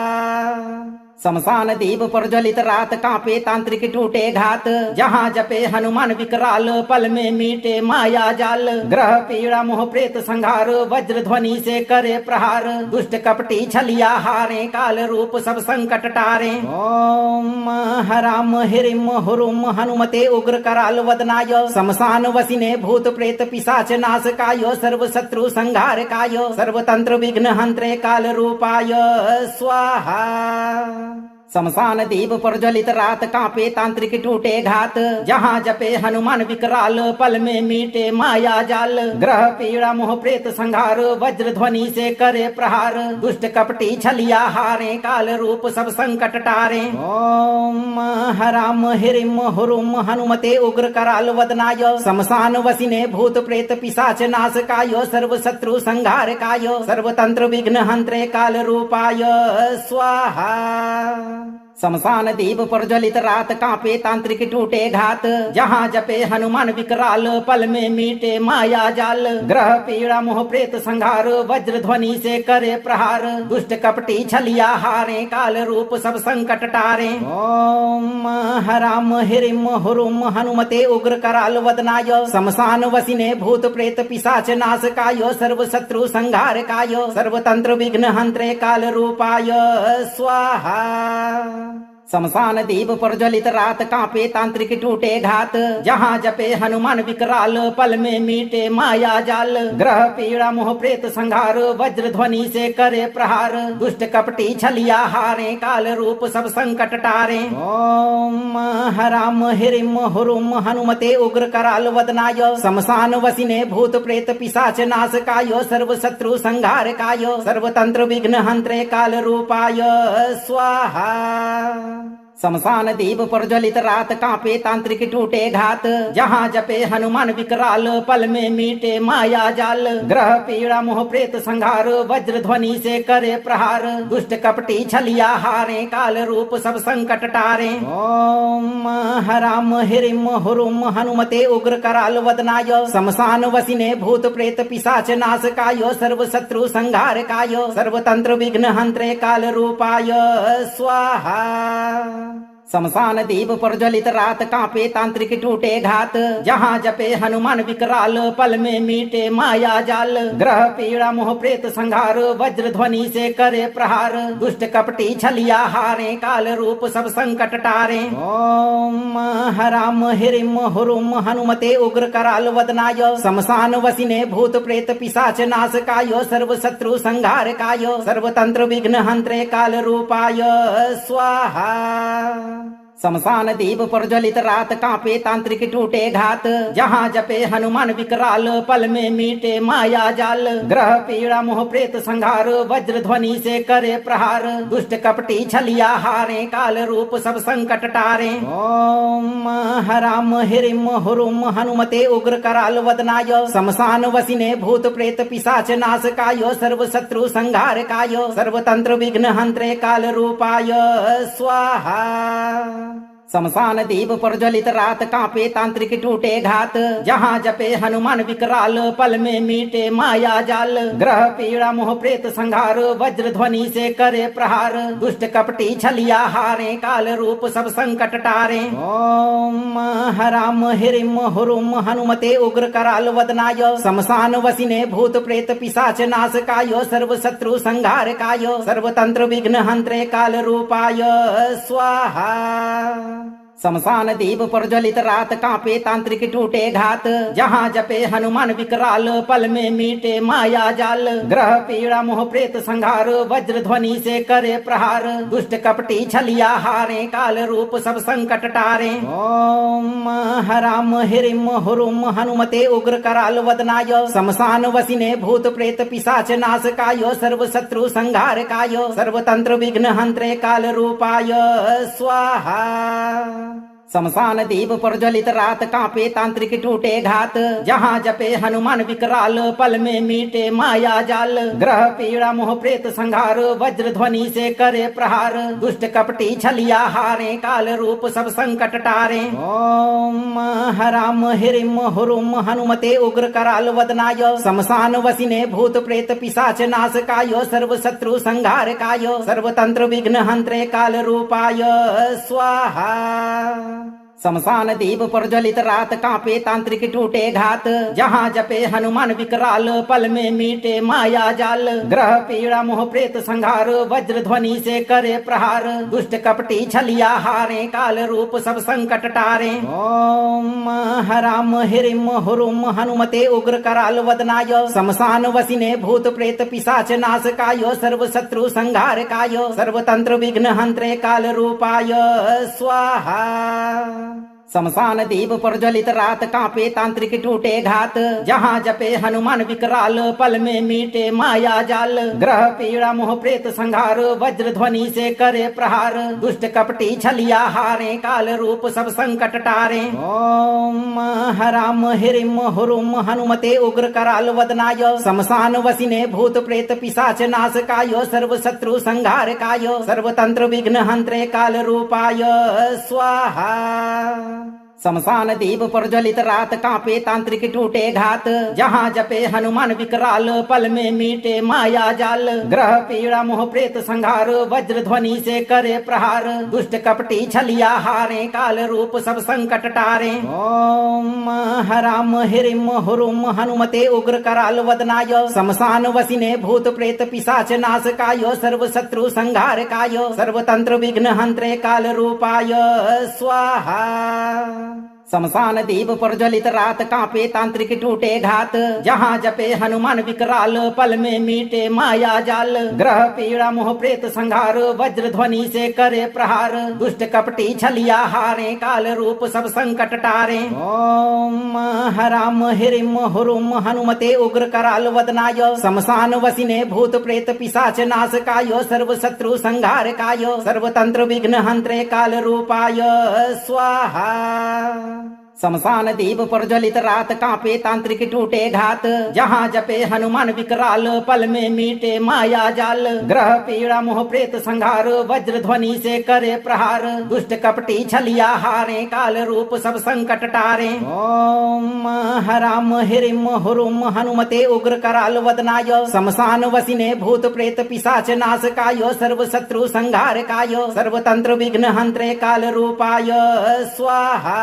A: शमशान दीप प्रज्वलित रात कांपे तांत्रिक टूटे घात, जहाँ जपे हनुमान विकराल पल में मीटे माया जाल। ग्रह पीड़ा मोह प्रेत संहार वज्र ध्वनि से करे प्रहार, दुष्ट कपटी छलिया हारे काल रूप सब संकट टारे। ओम हराम हिरिम हुरुम हनुमते उग्र कराल वदनाय, शमशान वसिने भूत प्रेत पिशाच नाश काय, सर्व शत्रु संहार काय, सर्वतंत्र विघ्न हंत्रे काल रूपाय स्वाहा। शमशान दीप प्रज्वलित रात कांपे तांत्रिक टूटे घात, जहाँ जपे हनुमान विकराल पल में मीटे माया जाल। ग्रह पीड़ा मोह प्रेत संहार वज्र ध्वनि से करे प्रहार, दुष्ट कपटी छलिया हारे काल रूप सब संकट टारे। ओम हराम हिरिम हुरुम हनुमते उग्र कराल वदनाय, शमशान वसिने भूत प्रेत पिशाच नाश काय, सर्व शत्रु संहार काय, सर्वतंत्र विघ्न हंत्रे काल रूपाय स्वाहा। शमशान दीप प्रज्वलित रात कांपे तांत्रिक टूटे घात, जहाँ जपे हनुमान विकराल पल में मीटे माया जाल। ग्रह पीड़ा मोह प्रेत संहार वज्र ध्वनि से करे प्रहार, दुष्ट कपटी छलिया हारे काल रूप सब संकट टारे। ओम हराम हिरिम हुरुम हनुमते उग्र कराल वदनाय, शमशान वसिने भूत प्रेत पिशाच नाश काय, सर्व शत्रु संहार काय, सर्वतंत्र विघ्न हंत्रे काल रूपाय स्वाहा। शमशान दीप प्रज्वलित रात कांपे तांत्रिक टूटे घात, जहाँ जपे हनुमान विकराल पल में मीटे माया जाल। ग्रह पीड़ा मोह प्रेत संहार वज्र ध्वनि से करे प्रहार, दुष्ट कपटी छलिया हारे काल रूप सब संकट टारे। ओम हराम हिरिम हुरुम हनुमते उग्र कराल वदनाय, शमशान वसिने भूत प्रेत पिशाच नाश काय, सर्व शत्रु संहार काय, सर्वतंत्र विघ्न हंत्रे काल रूपाय स्वाहा। शमशान दीप प्रज्वलित रात कांपे तांत्रिक टूटे घात, जहाँ जपे हनुमान विकराल पल में मीटे माया जाल। ग्रह पीड़ा मोह प्रेत संहार वज्र ध्वनि से करे प्रहार, दुष्ट कपटी छलिया हारे काल रूप सब संकट टारे। ओम हराम हिरिम हुरुम हनुमते उग्र कराल वदनाय, शमशान वसिने भूत प्रेत पिशाच नाश काय, सर्व शत्रु संहार काय, सर्वतंत्र विघ्न हंत्रे काल रूपाय स्वाहा। शमशान दीप प्रज्वलित रात कांपे तांत्रिक टूटे घात, जहाँ जपे हनुमान विकराल पल में मीटे माया जाल। ग्रह पीड़ा मोह प्रेत संहार वज्र ध्वनि से करे प्रहार, दुष्ट कपटी छलिया हारे काल रूप सब संकट टारे। ओम हराम हिरिम हुरुम हनुमते उग्र कराल वदनाय, शमशान वसिने भूत प्रेत पिशाच नाश काय, सर्व शत्रु संहार काय, सर्वतंत्र विघ्न हंत्रे काल रूपाय स्वाहा। शमशान दीप प्रज्वलित रात कांपे तांत्रिक टूटे घात, जहाँ जपे हनुमान विकराल पल में मीटे माया जाल। ग्रह पीड़ा मोह प्रेत संहार वज्र ध्वनि से करे प्रहार, दुष्ट कपटी छलिया हारे काल रूप सब संकट टारे। ओम हराम हिरिम हुरुम हनुमते उग्र कराल वदनाय, शमशान वसिने भूत प्रेत पिशाच नाश काय, सर्व शत्रु संहार काय, सर्वतंत्र विघ्न हंत्रे काल रूपाय स्वाहा। शमशान दीप प्रज्वलित रात कांपे तांत्रिक टूटे घात, जहाँ जपे हनुमान विकराल पल में मीटे माया जाल। ग्रह पीड़ा मोह प्रेत संहार वज्र ध्वनि से करे प्रहार, दुष्ट कपटी छलिया हारे काल रूप सब संकट टारे। ओम हराम हिरिम हुरुम हनुमते उग्र कराल वदनाय, शमशान वसिने भूत प्रेत पिशाच नाश काय, सर्व शत्रु संहार काय, सर्वतंत्र विघ्न हंत्रे काल रूपाय स्वाहा। शमशान दीप प्रज्वलित रात कांपे तांत्रिक टूटे घात, जहाँ जपे हनुमान विकराल पल में मीटे माया जाल। ग्रह पीड़ा मोह प्रेत संहार वज्र ध्वनि से करे प्रहार, दुष्ट कपटी छलिया हारे काल रूप सब संकट टारे। ओम हराम हिरिम हुरुम हनुमते उग्र कराल वदनाय, शमशान वसिने भूत प्रेत पिशाच नाश काय, सर्व शत्रु संहार काय, सर्वतंत्र विघ्न हंत्रे काल रूपाय स्वाहा। शमशान दीप प्रज्वलित रात कांपे तांत्रिक टूटे घात, जहाँ जपे हनुमान विकराल पल में मीटे माया जाल। ग्रह पीड़ा मोह प्रेत संहार वज्र ध्वनि से करे प्रहार, दुष्ट कपटी छलिया हारे काल रूप सब संकट टारे। ओम हराम हिरिम हुरुम हनुमते उग्र कराल वदनाय, शमशान वसिने भूत प्रेत पिशाच नाश कायो, सर्व शत्रु संहार कायो, सर्वतंत्र विघ्न हंत्रे काल रूपाय स्वाहा। शमशान दीप प्रज्वलित रात कांपे तांत्रिक टूटे घात, जहाँ जपे हनुमान विकराल पल में मीटे माया जाल। ग्रह पीड़ा मोह प्रेत संहार वज्र ध्वनि से करे प्रहार, दुष्ट कपटी छलिया हारे काल रूप सब संकट टारे। ओम हराम हिरिम हुरुम हनुमते उग्र कराल वदनाय, शमशान वसिने भूत प्रेत पिशाच नाश कायो, सर्व शत्रु संहार कायो, सर्वतंत्र विघ्न हंत्रे काल रूपाय स्वाहा। शमशान दीप प्रज्वलित रात कांपे तांत्रिक टूटे घात, जहाँ जपे हनुमान विकराल पल में मीटे माया जाल। ग्रह पीड़ा मोह प्रेत संहार वज्र ध्वनि से करे प्रहार, दुष्ट कपटी छलिया हारे काल रूप सब संकट टारे। ओम हराम हिरिम हुरुम हनुमते उग्र कराल वदनाय, शमशान वसिने भूत प्रेत पिशाच नाश कायो, सर्व शत्रु संहार कायो, सर्वतंत्र विघ्न हंत्रे काल रूपाय स्वाहा। शमशान दीप प्रज्वलित रात कांपे तांत्रिक टूटे घात, जहाँ जपे हनुमान विकराल पल में मीटे माया जाल। ग्रह पीड़ा मोह प्रेत संहार वज्र ध्वनि से करे प्रहार, दुष्ट कपटी छलिया हारे काल रूप सब संकट टारे। ओम हराम हिरिम हुरुम हनुमते उग्र कराल वदनाय, शमशान वसिने भूत प्रेत पिशाच नाश कायो, सर्व शत्रु संहार कायो, सर्वतंत्र विघ्न हंत्रे काल रूपाय स्वाहा। शमशान दीप प्रज्वलित रात कांपे तांत्रिक टूटे घात, जहाँ जपे हनुमान विकराल पल में मीटे माया जाल। ग्रह पीड़ा मोह प्रेत संहार वज्र ध्वनि से करे प्रहार, दुष्ट कपटी छलिया हारे काल रूप सब संकट टारे। ओम हराम हिरिम हुरुम हनुमते उग्र कराल वदनाय, शमशान वसिने भूत प्रेत पिशाच नाश कायो, सर्व शत्रु संहार कायो, सर्वतंत्र विघ्न हंत्रे काल रूपाय स्वाहा। शमशान दीप प्रज्वलित रात कांपे तांत्रिक टूटे घात, जहाँ जपे हनुमान विकराल पल में मीटे माया जाल। ग्रह पीड़ा मोह प्रेत संहार वज्र ध्वनि से करे प्रहार, दुष्ट कपटी छलिया हारे काल रूप सब संकट टारे। ओम हराम हिरिम हुरुम हनुमते उग्र कराल वदनाय, शमशान वसिने भूत प्रेत पिशाच नाश कायो, सर्व शत्रु संहार कायो, सर्वतंत्र विघ्न हंत्रे काल रूपाय स्वाहा।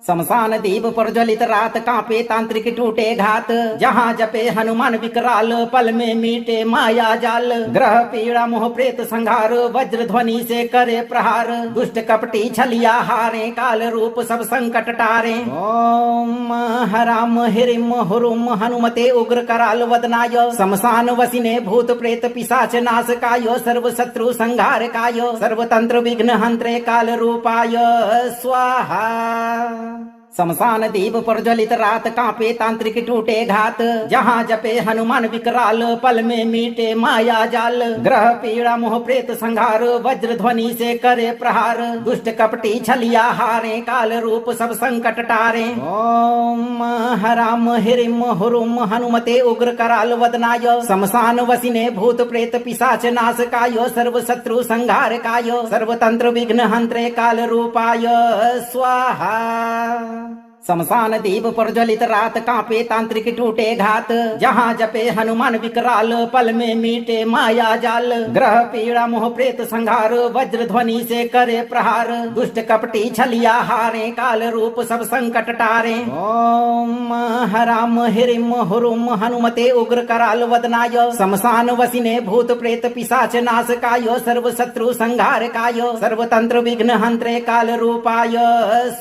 A: शमशान दीप प्रज्वलित रात कांपे तांत्रिक टूटे घात, जहाँ जपे हनुमान विकराल पल में मीटे माया जाल। ग्रह पीड़ा मोह प्रेत संहार वज्र ध्वनि से करे प्रहार, दुष्ट कपटी छलिया हारे काल रूप सब संकट टारे। ओम हराम हिरिम हुरुम हनुमते उग्र कराल वदनाय, शमशान वसिने भूत प्रेत पिशाच नाश कायो, सर्व शत्रु संहार कायो, सर्वतंत्र विघ्न हंत्रे काल रूपाय स्वाहा। शमशान दीप प्रज्वलित रात कांपे तांत्रिक टूटे घात, जहाँ जपे हनुमान विकराल पल में मीटे माया जाल। ग्रह पीड़ा मोह प्रेत संहार वज्र ध्वनि से करे प्रहार, दुष्ट कपटी छलिया हारे काल रूप सब संकट टारे। ओम हराम हिरिम हुरुम हनुमते उग्र कराल वदनाय, शमशान वसिने भूत प्रेत पिशाच नाश कायो, सर्व शत्रु संहार कायो, सर्वतंत्र विघ्न हंत्रे काल रूपाय स्वाहा। शमशान दीप प्रज्वलित रात कांपे तांत्रिक टूटे घात, जहाँ जपे हनुमान विकराल पल में मीटे माया जाल। ग्रह पीड़ा मोह प्रेत संहार वज्र ध्वनि से करे प्रहार, दुष्ट कपटी छलिया हारे काल रूप सब संकट टारे। ओम हराम हिरिम हुरुम हनुमते उग्र कराल वदनाय, शमशान वसिने भूत प्रेत पिशाच नाश कायो, सर्व शत्रु संहार कायो, सर्वतंत्र विघ्न हंत्रे काल रूपाय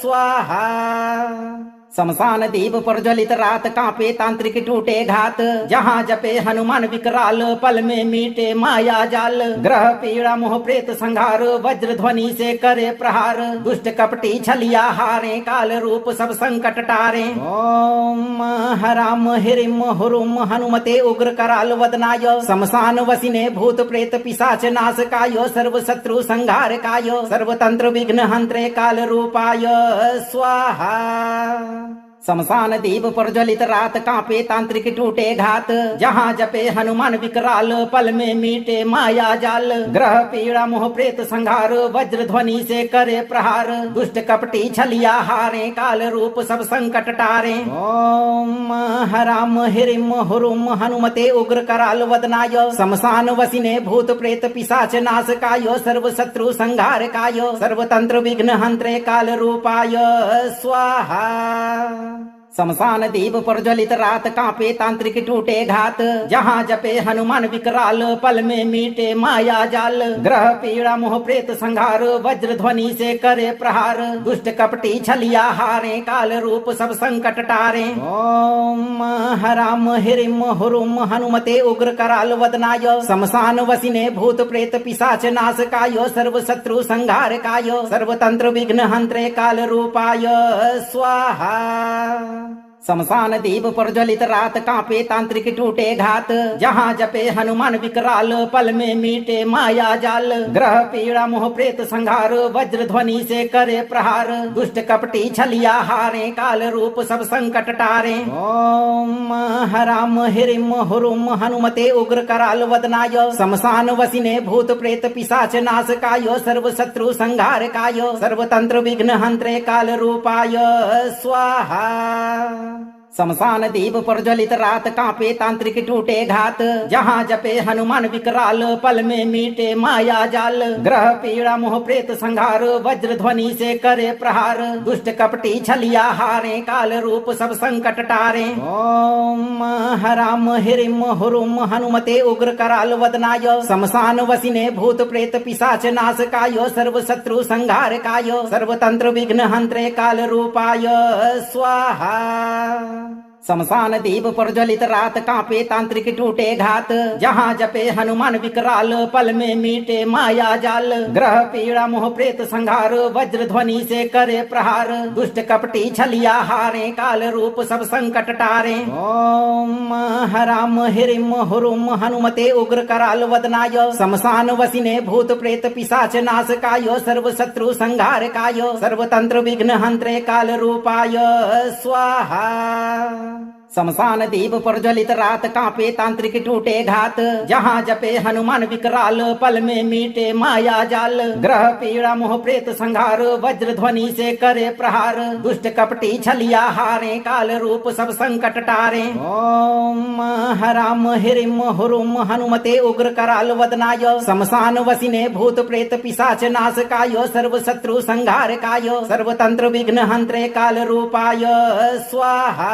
A: स्वाहा। शमशान दीप प्रज्वलित रात कांपे तांत्रिक टूटे घात, जहाँ जपे हनुमान विकराल पल में मीटे माया जाल। ग्रह पीड़ा मोह प्रेत संहार वज्र ध्वनि से करे प्रहार, दुष्ट कपटी छलिया हारे काल रूप सब संकट टारे। ओम हराम हिरिम हुरुम हनुमते उग्र कराल वदनाय, शमशान वसिने भूत प्रेत पिशाच नाश कायो, सर्व शत्रु संहार कायो, सर्वतंत्र विघ्न हंत्रे काल रूपाय स्वाहा। शमशान दीप प्रज्वलित रात कांपे तांत्रिक टूटे घात, जहाँ जपे हनुमान विकराल पल में मीटे माया जाल। ग्रह पीड़ा मोह प्रेत संहार वज्र ध्वनि से करे प्रहार, दुष्ट कपटी छलिया हारे काल रूप सब संकट टारे। ओम हराम हिरिम हुरुम हनुमते उग्र कराल वदनाय, शमशान वसिने भूत प्रेत पिशाच नाश कायो, सर्व शत्रु संहार कायो, सर्वतंत्र विघ्न हंत्रे काल रूपाय स्वाहा। शमशान दीप प्रज्वलित रात कांपे तांत्रिक टूटे घात, जहाँ जपे हनुमान विकराल पल में मीटे माया जाल। ग्रह पीड़ा मोह प्रेत संहार वज्र ध्वनि से करे प्रहार, दुष्ट कपटी छलिया हारे काल रूप सब संकट टारे। ओम हराम हिरिम हुरुम हनुमते उग्र कराल वदनाय, शमशान वसिने भूत प्रेत पिशाच नाश कायो, सर्व शत्रु संहार कायो, सर्वतंत्र विघ्न हंत्रे काल रूपाय स्वाहा। शमशान दीप प्रज्वलित रात कांपे तांत्रिक टूटे घात, जहाँ जपे हनुमान विकराल पल में मीटे माया जाल। ग्रह पीड़ा मोह प्रेत संहार वज्र ध्वनि से करे प्रहार, दुष्ट कपटी छलिया हारे काल रूप सब संकट टारे। ओम हराम हिरिम हुरुम हनुमते उग्र कराल वदनाय, शमशान वसिने भूत प्रेत पिशाच नाश कायो, सर्व शत्रु संहार कायो, सर्वतंत्र विघ्न हंत्रे काल रूपाय स्वाहा। शमशान दीप प्रज्वलित रात कांपे तांत्रिक टूटे घात, जहाँ जपे हनुमान विकराल पल में मीटे माया जाल। ग्रह पीड़ा मोह प्रेत संहार वज्र ध्वनि से करे प्रहार, दुष्ट कपटी छलिया हारे काल रूप सब संकट टारे। ओम हराम हिरिम हुरुम हनुमते उग्र कराल वदनाय, शमशान वसिने भूत प्रेत पिशाच नाश कायो, सर्व शत्रु संहार कायो, सर्वतंत्र विघ्न हंत्रे काल रूपाय स्वाहा। शमशान दीप प्रज्वलित रात कांपे तांत्रिक टूटे घात, जहाँ जपे हनुमान विकराल पल में मीटे माया जाल। ग्रह पीड़ा मोह प्रेत संहार वज्र ध्वनि से करे प्रहार, दुष्ट कपटी छलिया हारे काल रूप सब संकट टारे। ओम हराम हिरिम हुरुम हनुमते उग्र कराल वदनाय, शमशान वसिने भूत प्रेत पिशाच नाश कायो, सर्व शत्रु संहार कायो, सर्वतंत्र विघ्न हंत्रे काल रूपाय स्वाहा। शमशान दीप प्रज्वलित रात कांपे तांत्रिक टूटे घात, जहाँ जपे हनुमान विकराल पल में मीटे माया जाल। ग्रह पीड़ा मोह प्रेत संहार वज्र ध्वनि से करे प्रहार, दुष्ट कपटी छलिया हारे काल रूप सब संकट टारे। ओम हराम हिरिम हुरुम हनुमते उग्र कराल वदनाय, शमशान वसिने भूत प्रेत पिशाच नाश कायो, सर्व शत्रु संहार कायो, सर्वतंत्र विघ्न हंत्रे काल रूपाय स्वाहा।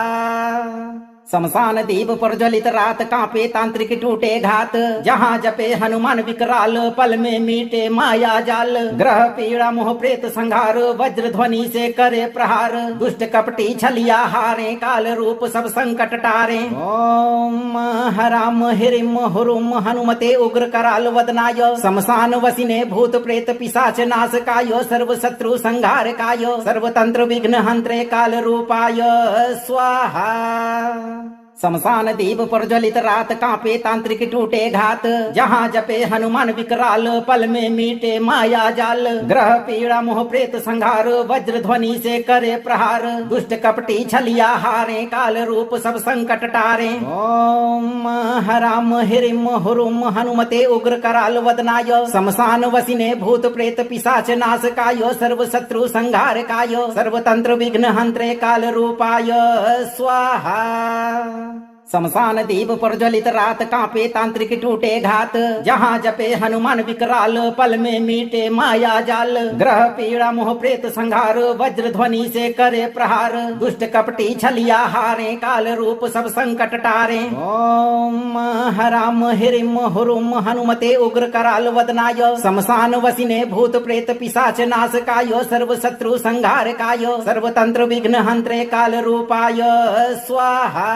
A: शमशान दीप प्रज्वलित रात कांपे तांत्रिक टूटे घात, जहाँ जपे हनुमान विकराल पल में मीटे माया जाल। ग्रह पीड़ा मोह प्रेत संहार वज्र ध्वनि से करे प्रहार, दुष्ट कपटी छलिया हारे काल रूप सब संकट टारे। ओम हराम हिरिम हुरुम हनुमते उग्र कराल वदनाय, शमशान वसिने भूत प्रेत पिशाच नाश कायो, सर्व शत्रु संहार कायो, सर्वतंत्र विघ्न हंत्रे काल रूपाय स्वाहा। शमशान दीप प्रज्वलित रात कांपे तांत्रिक टूटे घात, जहाँ जपे हनुमान विकराल पल में मीटे माया जाल। ग्रह पीड़ा मोह प्रेत संहार वज्र ध्वनि से करे प्रहार, दुष्ट कपटी छलिया हारे काल रूप सब संकट टारे। ओम हराम हिरिम हुरुम हनुमते उग्र कराल वदनाय, शमशान वसिने भूत प्रेत पिशाच नाश कायो, सर्व शत्रु संहार कायो, सर्वतंत्र विघ्न हंत्रे काल रूपाय स्वाहा। शमशान दीप प्रज्वलित रात कांपे तांत्रिक टूटे घात, जहाँ जपे हनुमान विकराल पल में मीटे माया जाल। ग्रह पीड़ा मोह प्रेत संहार वज्र ध्वनि से करे प्रहार, दुष्ट कपटी छलिया हारे काल रूप सब संकट टारे। ओम हराम हिरिम हुरुम हनुमते उग्र कराल वदनाय, शमशान वसिने भूत प्रेत पिशाच नाश कायो, सर्व शत्रु संहार कायो, सर्वतंत्र विघ्न हंत्रे काल रूपाय स्वाहा।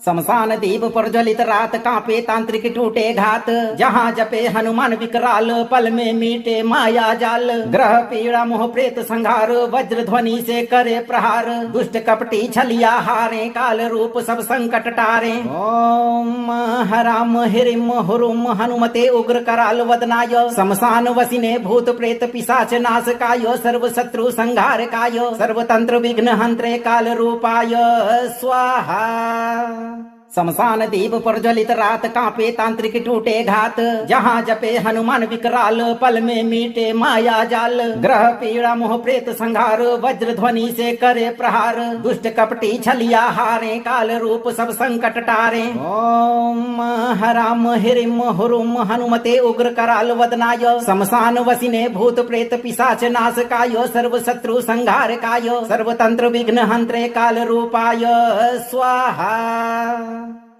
A: शमशान दीप प्रज्वलित रात कांपे तांत्रिक टूटे घात, जहाँ जपे हनुमान विकराल पल में मीटे माया जाल। ग्रह पीड़ा मोह प्रेत संहार वज्र ध्वनि से करे प्रहार, दुष्ट कपटी छलिया हारे काल रूप सब संकट टारे। ओम हराम हिरिम हुरुम हनुमते उग्र कराल वदनाय, शमशान वसिने भूत प्रेत पिशाच नाश कायो, सर्व शत्रु संहार कायो, सर्वतंत्र विघ्न हंत्रे काल रूपाय स्वाहा। शमशान दीप प्रज्वलित रात कांपे तांत्रिक टूटे घात, जहाँ जपे हनुमान विकराल पल में मीटे माया जाल। ग्रह पीड़ा मोह प्रेत संहार वज्र ध्वनि से करे प्रहार, दुष्ट कपटी छलिया हारे काल रूप सब संकट टारे। ओम हराम हिरिम हुरुम हनुमते उग्र कराल वदनाय, शमशान वसिने भूत प्रेत पिशाच नाश कायो, सर्व शत्रु संहार कायो, सर्वतंत्र विघ्न हंत्रे काल रूपाय स्वाहा।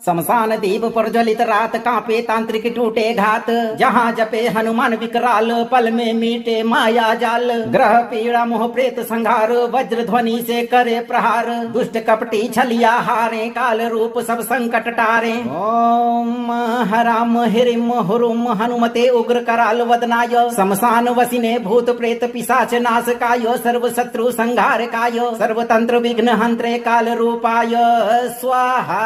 A: शमशान दीप प्रज्वलित रात कांपे तांत्रिक टूटे घात, जहाँ जपे हनुमान विकराल पल में मीटे माया जाल। ग्रह पीड़ा मोह प्रेत संहार वज्र ध्वनि से करे प्रहार, दुष्ट कपटी छलिया हारे काल रूप सब संकट टारे। ओम हराम हिरिम हुरुम हनुमते उग्र कराल वदनाय, शमशान वसिने भूत प्रेत पिशाच नाश कायो, सर्व शत्रु संहार कायो, सर्वतंत्र विघ्न हंत्रे काल रूपाय स्वाहा।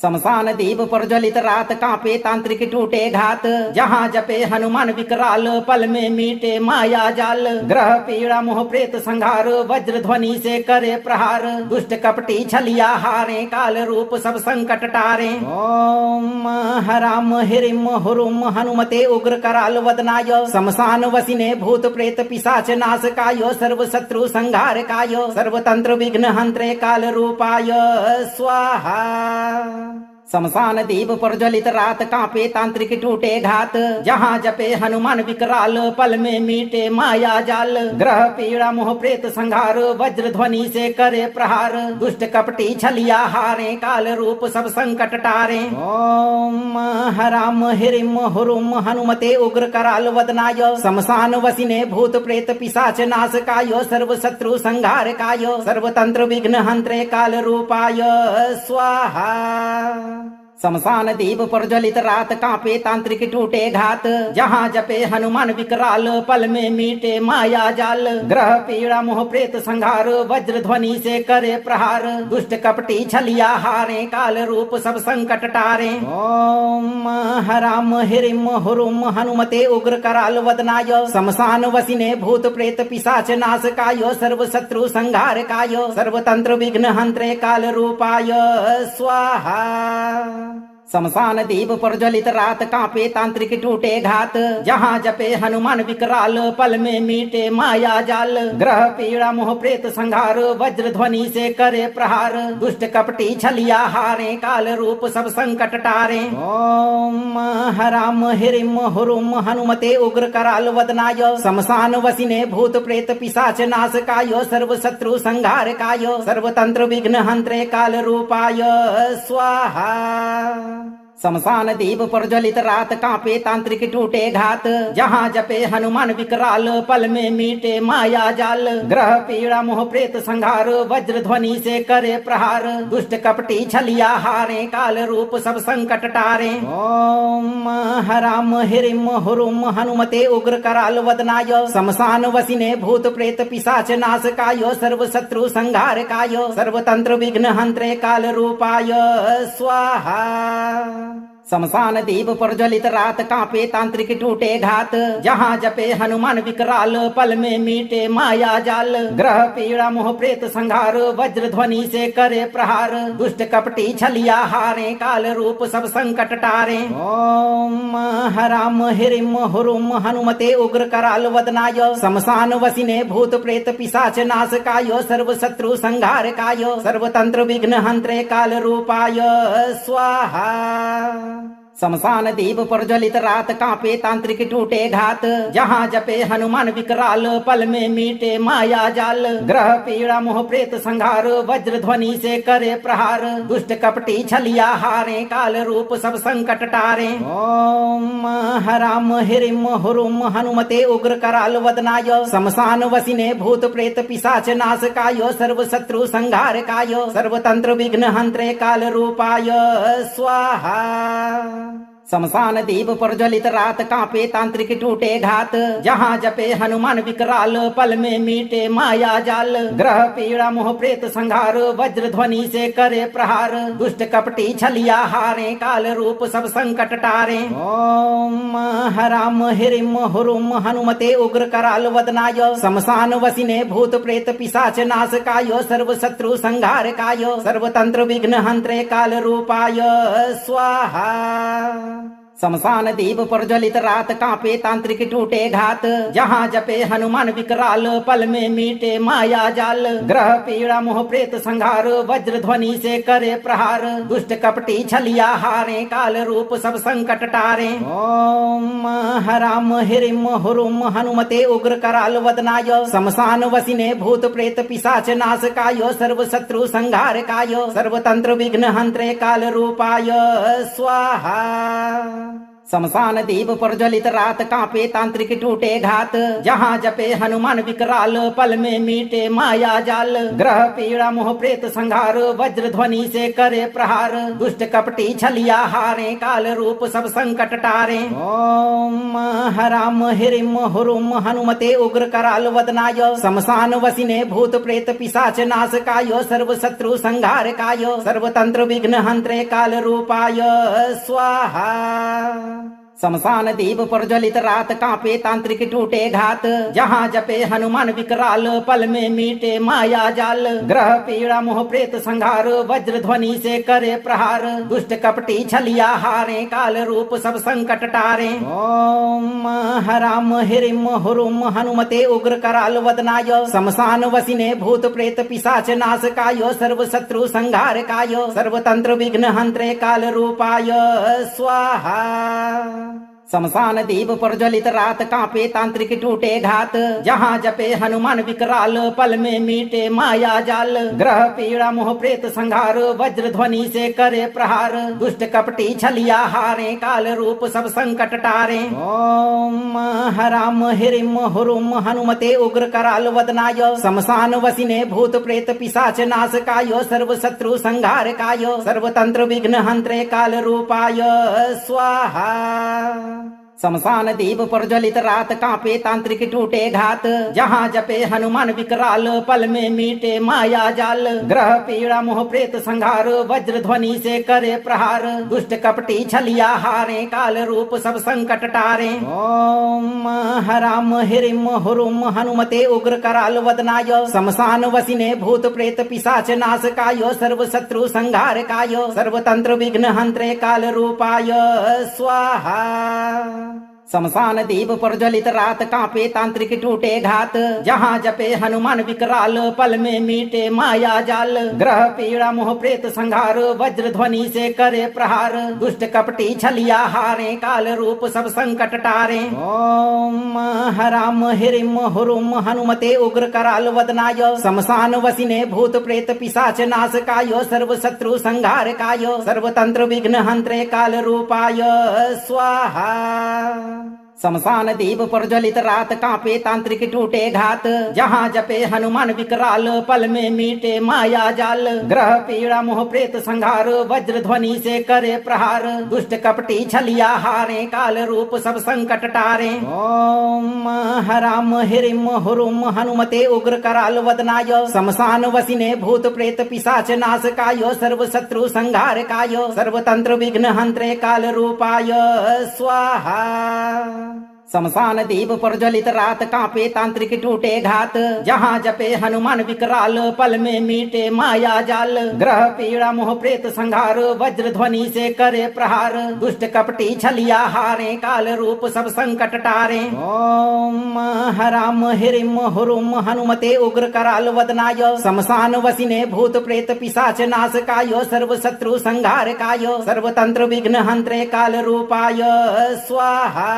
A: शमशान दीप प्रज्वलित रात कांपे तांत्रिक टूटे घात, जहाँ जपे हनुमान विकराल पल में मीटे माया जाल। ग्रह पीड़ा मोह प्रेत संहार वज्र ध्वनि से करे प्रहार, दुष्ट कपटी छलिया हारे काल रूप सब संकट टारे। ओम हराम हिरिम हुरुम हनुमते उग्र कराल वदनाय, शमशान वसिने भूत प्रेत पिशाच नाश कायो, सर्व शत्रु संहार कायो, सर्वतंत्र विघ्न हंत्रे काल रूपाय स्वाहा। शमशान दीप प्रज्वलित रात कांपे तांत्रिक टूटे घात, जहाँ जपे हनुमान विकराल पल में मीटे माया जाल। ग्रह पीड़ा मोह प्रेत संहार वज्र ध्वनि से करे प्रहार, दुष्ट कपटी छलिया हारे काल रूप सब संकट टारे। ओम हराम हिरिम हुरुम हनुमते उग्र कराल वदनाय, शमशान वसिने भूत प्रेत पिशाच नाश कायो, सर्व शत्रु संहार कायो, सर्वतंत्र विघ्न हंत्रे काल रूपाय स्वाहा। शमशान दीप प्रज्वलित रात कांपे तांत्रिक टूटे घात, जहाँ जपे हनुमान विकराल पल में मीटे माया जाल। ग्रह पीड़ा मोह प्रेत संहार वज्र ध्वनि से करे प्रहार, दुष्ट कपटी छलिया हारे काल रूप सब संकट टारे। ओम हराम हिरिम हुरुम हनुमते उग्र कराल वदनाय, शमशान वसिने भूत प्रेत पिशाच नाश कायो, सर्व शत्रु संहार कायो, सर्वतंत्र विघ्न हंत्रे काल रूपाय स्वाहा। शमशान दीप प्रज्वलित रात कांपे तांत्रिक टूटे घात, जहाँ जपे हनुमान विकराल पल में मीटे माया जाल। ग्रह पीड़ा मोह प्रेत संहार वज्र ध्वनि से करे प्रहार, दुष्ट कपटी छलिया हारे काल रूप सब संकट टारे। ओम हराम हिरिम हुरुम हनुमते उग्र कराल वदनाय, शमशान वसिने भूत प्रेत पिशाच नाश कायो, सर्व शत्रु संहार कायो, सर्वतंत्र विघ्न हंत्रे काल रूपाय स्वाहा। शमशान दीप प्रज्वलित रात कांपे तांत्रिक टूटे घात, जहाँ जपे हनुमान विकराल पल में मीटे माया जाल। ग्रह पीड़ा मोह प्रेत संहार वज्र ध्वनि से करे प्रहार, दुष्ट कपटी छलिया हारे काल रूप सब संकट टारे। ओम हराम हिरिम हुरुम हनुमते उग्र कराल वदनाय, शमशान वसिने भूत प्रेत पिशाच नाश कायो, सर्व शत्रु संहार कायो, सर्वतंत्र विघ्न हंत्रे काल रूपाय स्वाहा। शमशान दीप प्रज्वलित रात कांपे तांत्रिक टूटे घात, जहाँ जपे हनुमान विकराल पल में मीटे माया जाल। ग्रह पीड़ा मोह प्रेत संहार वज्र ध्वनि से करे प्रहार, दुष्ट कपटी छलिया हारे काल रूप सब संकट टारे। ओम हराम हिरिम हुरुम हनुमते उग्र कराल वदनाय, शमशान वसिने भूत प्रेत पिशाच नाश कायो, सर्व शत्रु संहार कायो, सर्वतंत्र विघ्न हंत्रे काल रूपाय स्वाहा। शमशान दीप प्रज्वलित रात कांपे तांत्रिक टूटे घात, जहाँ जपे हनुमान विकराल पल में मीटे माया जाल। ग्रह पीड़ा मोह प्रेत संहार वज्र ध्वनि से करे प्रहार, दुष्ट कपटी छलिया हारे काल रूप सब संकट टारे। ओम हराम हिरिम हुरुम हनुमते उग्र कराल वदनाय, शमशान वसिने भूत प्रेत पिशाच नाश कायो, सर्व शत्रु संहार कायो, सर्वतंत्र विघ्न हंत्रे काल रूपाय स्वाहा। शमशान दीप प्रज्वलित रात कांपे तांत्रिक टूटे घात, जहाँ जपे हनुमान विकराल पल में मीटे माया जाल। ग्रह पीड़ा मोह प्रेत संहार वज्र ध्वनि से करे प्रहार, दुष्ट कपटी छलिया हारे काल रूप सब संकट टारे। ओम हराम हिरिम हुरुम हनुमते उग्र कराल वदनाय, शमशान वसिने भूत प्रेत पिशाच नाश कायो, सर्व शत्रु संहार कायो, सर्वतंत्र विघ्न हंत्रे काल रूपाय स्वाहा। शमशान दीप प्रज्वलित रात कांपे तांत्रिक टूटे घात, जहाँ जपे हनुमान विकराल पल में मीटे माया जाल। ग्रह पीड़ा मोह प्रेत संहार वज्र ध्वनि से करे प्रहार, दुष्ट कपटी छलिया हारे काल रूप सब संकट टारे। ओम हराम हिरिम हुरुम हनुमते उग्र कराल वदनाय, शमशान वसिने भूत प्रेत पिशाच नाश कायो, सर्व शत्रु संहार कायो, सर्वतंत्र विघ्न हंत्रे काल रूपाय स्वाहा। शमशान दीप प्रज्वलित रात कांपे तांत्रिक टूटे घात, जहाँ जपे हनुमान विकराल पल में मीटे माया जाल। ग्रह पीड़ा मोह प्रेत संहार वज्र ध्वनि से करे प्रहार, दुष्ट कपटी छलिया हारे काल रूप सब संकट टारे। ओम हराम हिरिम हुरुम हनुमते उग्र कराल वदनाय, शमशान वसिने भूत प्रेत पिशाच नाश कायो, सर्व शत्रु संहार कायो, सर्वतंत्र विघ्न हंत्रे काल रूपाय स्वाहा। शमशान दीप प्रज्वलित रात कांपे तांत्रिक टूटे घात, जहाँ जपे हनुमान विकराल पल में मीटे माया जाल। ग्रह पीड़ा मोह प्रेत संहार वज्र ध्वनि से करे प्रहार, दुष्ट कपटी छलिया हारे काल रूप सब संकट टारे। ओम हराम हिरिम हुरुम हनुमते उग्र कराल वदनाय, शमशान वसिने भूत प्रेत पिशाच नाश कायो, सर्व शत्रु संहार कायो, सर्वतंत्र विघ्न हंत्रे काल रूपाय स्वाहा। शमशान दीप प्रज्वलित रात कांपे तांत्रिक टूटे घात, जहाँ जपे हनुमान विकराल पल में मीटे माया जाल। ग्रह पीड़ा मोह प्रेत संहार वज्र ध्वनि से करे प्रहार, दुष्ट कपटी छलिया हारे काल रूप सब संकट टारे। ओम हराम हिरिम हुरुम हनुमते उग्र कराल वदनाय, शमशान वसिने भूत प्रेत पिशाच नाश कायो, सर्व शत्रु संहार कायो, सर्वतंत्र विघ्न हंत्रे काल रूपाय स्वाहा। शमशान दीप प्रज्वलित रात कांपे तांत्रिक टूटे घात, जहाँ जपे हनुमान विकराल पल में मीटे माया जाल। ग्रह पीड़ा मोह प्रेत संहार वज्र ध्वनि से करे प्रहार, दुष्ट कपटी छलिया हारे काल रूप सब संकट टारे। ओम हराम हिरिम हुरुम हनुमते उग्र कराल वदनाय, शमशान वसिने भूत प्रेत पिशाच नाश कायो, सर्व शत्रु संहार कायो, सर्वतंत्र विघ्न हंत्रे काल रूपाय स्वाहा। शमशान दीप प्रज्वलित रात कांपे तांत्रिक टूटे घात, जहाँ जपे हनुमान विकराल पल में मीटे माया जाल। ग्रह पीड़ा मोह प्रेत संहार वज्र ध्वनि से करे प्रहार, दुष्ट कपटी छलिया हारे काल रूप सब संकट टारे। ओम हराम हिरिम हुरुम हनुमते उग्र कराल वदनाय, शमशान वसिने भूत प्रेत पिशाच नाश कायो, सर्व शत्रु संहार कायो, सर्वतंत्र विघ्न हंत्रे काल रूपाय स्वाहा। शमशान दीप प्रज्वलित रात कांपे तांत्रिक टूटे घात, जहाँ जपे हनुमान विकराल पल में मीटे माया जाल। ग्रह पीड़ा मोह प्रेत संहार वज्र ध्वनि से करे प्रहार, दुष्ट कपटी छलिया हारे काल रूप सब संकट टारे। ओम हराम हिरिम हुरुम हनुमते उग्र कराल वदनाय, शमशान वसिने भूत प्रेत पिशाच नाश काय, सर्व शत्रु संहार काय, सर्वतंत्र विघ्न हंत्रे काल रूपाय स्वाहा। शमशान दीप प्रज्वलित रात कांपे तांत्रिक टूटे घात, जहाँ जपे हनुमान विकराल पल में मीटे माया जाल। ग्रह पीड़ा मोह प्रेत संहार वज्र ध्वनि से करे प्रहार, दुष्ट कपटी छलिया हारे काल रूप सब संकट टारे। ओम हराम हिरिम हुरुम हनुमते उग्र कराल वदनाय, शमशान वसिने भूत प्रेत पिशाच नाश काय, सर्व शत्रु संहार काय, सर्वतंत्र विघ्न हंत्रे काल रूपाय स्वाहा।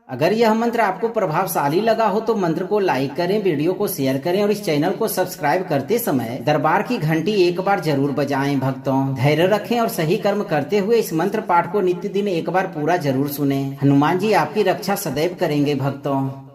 A: अगर यह मंत्र आपको प्रभावशाली लगा हो तो मंत्र को लाइक करें, वीडियो को शेयर करें और इस चैनल को सब्सक्राइब करते समय दरबार की घंटी एक बार जरूर बजाएं। भक्तों, धैर्य रखें और सही कर्म करते हुए इस मंत्र पाठ को नित्य दिन एक बार पूरा जरूर सुनें। हनुमान जी आपकी रक्षा सदैव करेंगे भक्तों।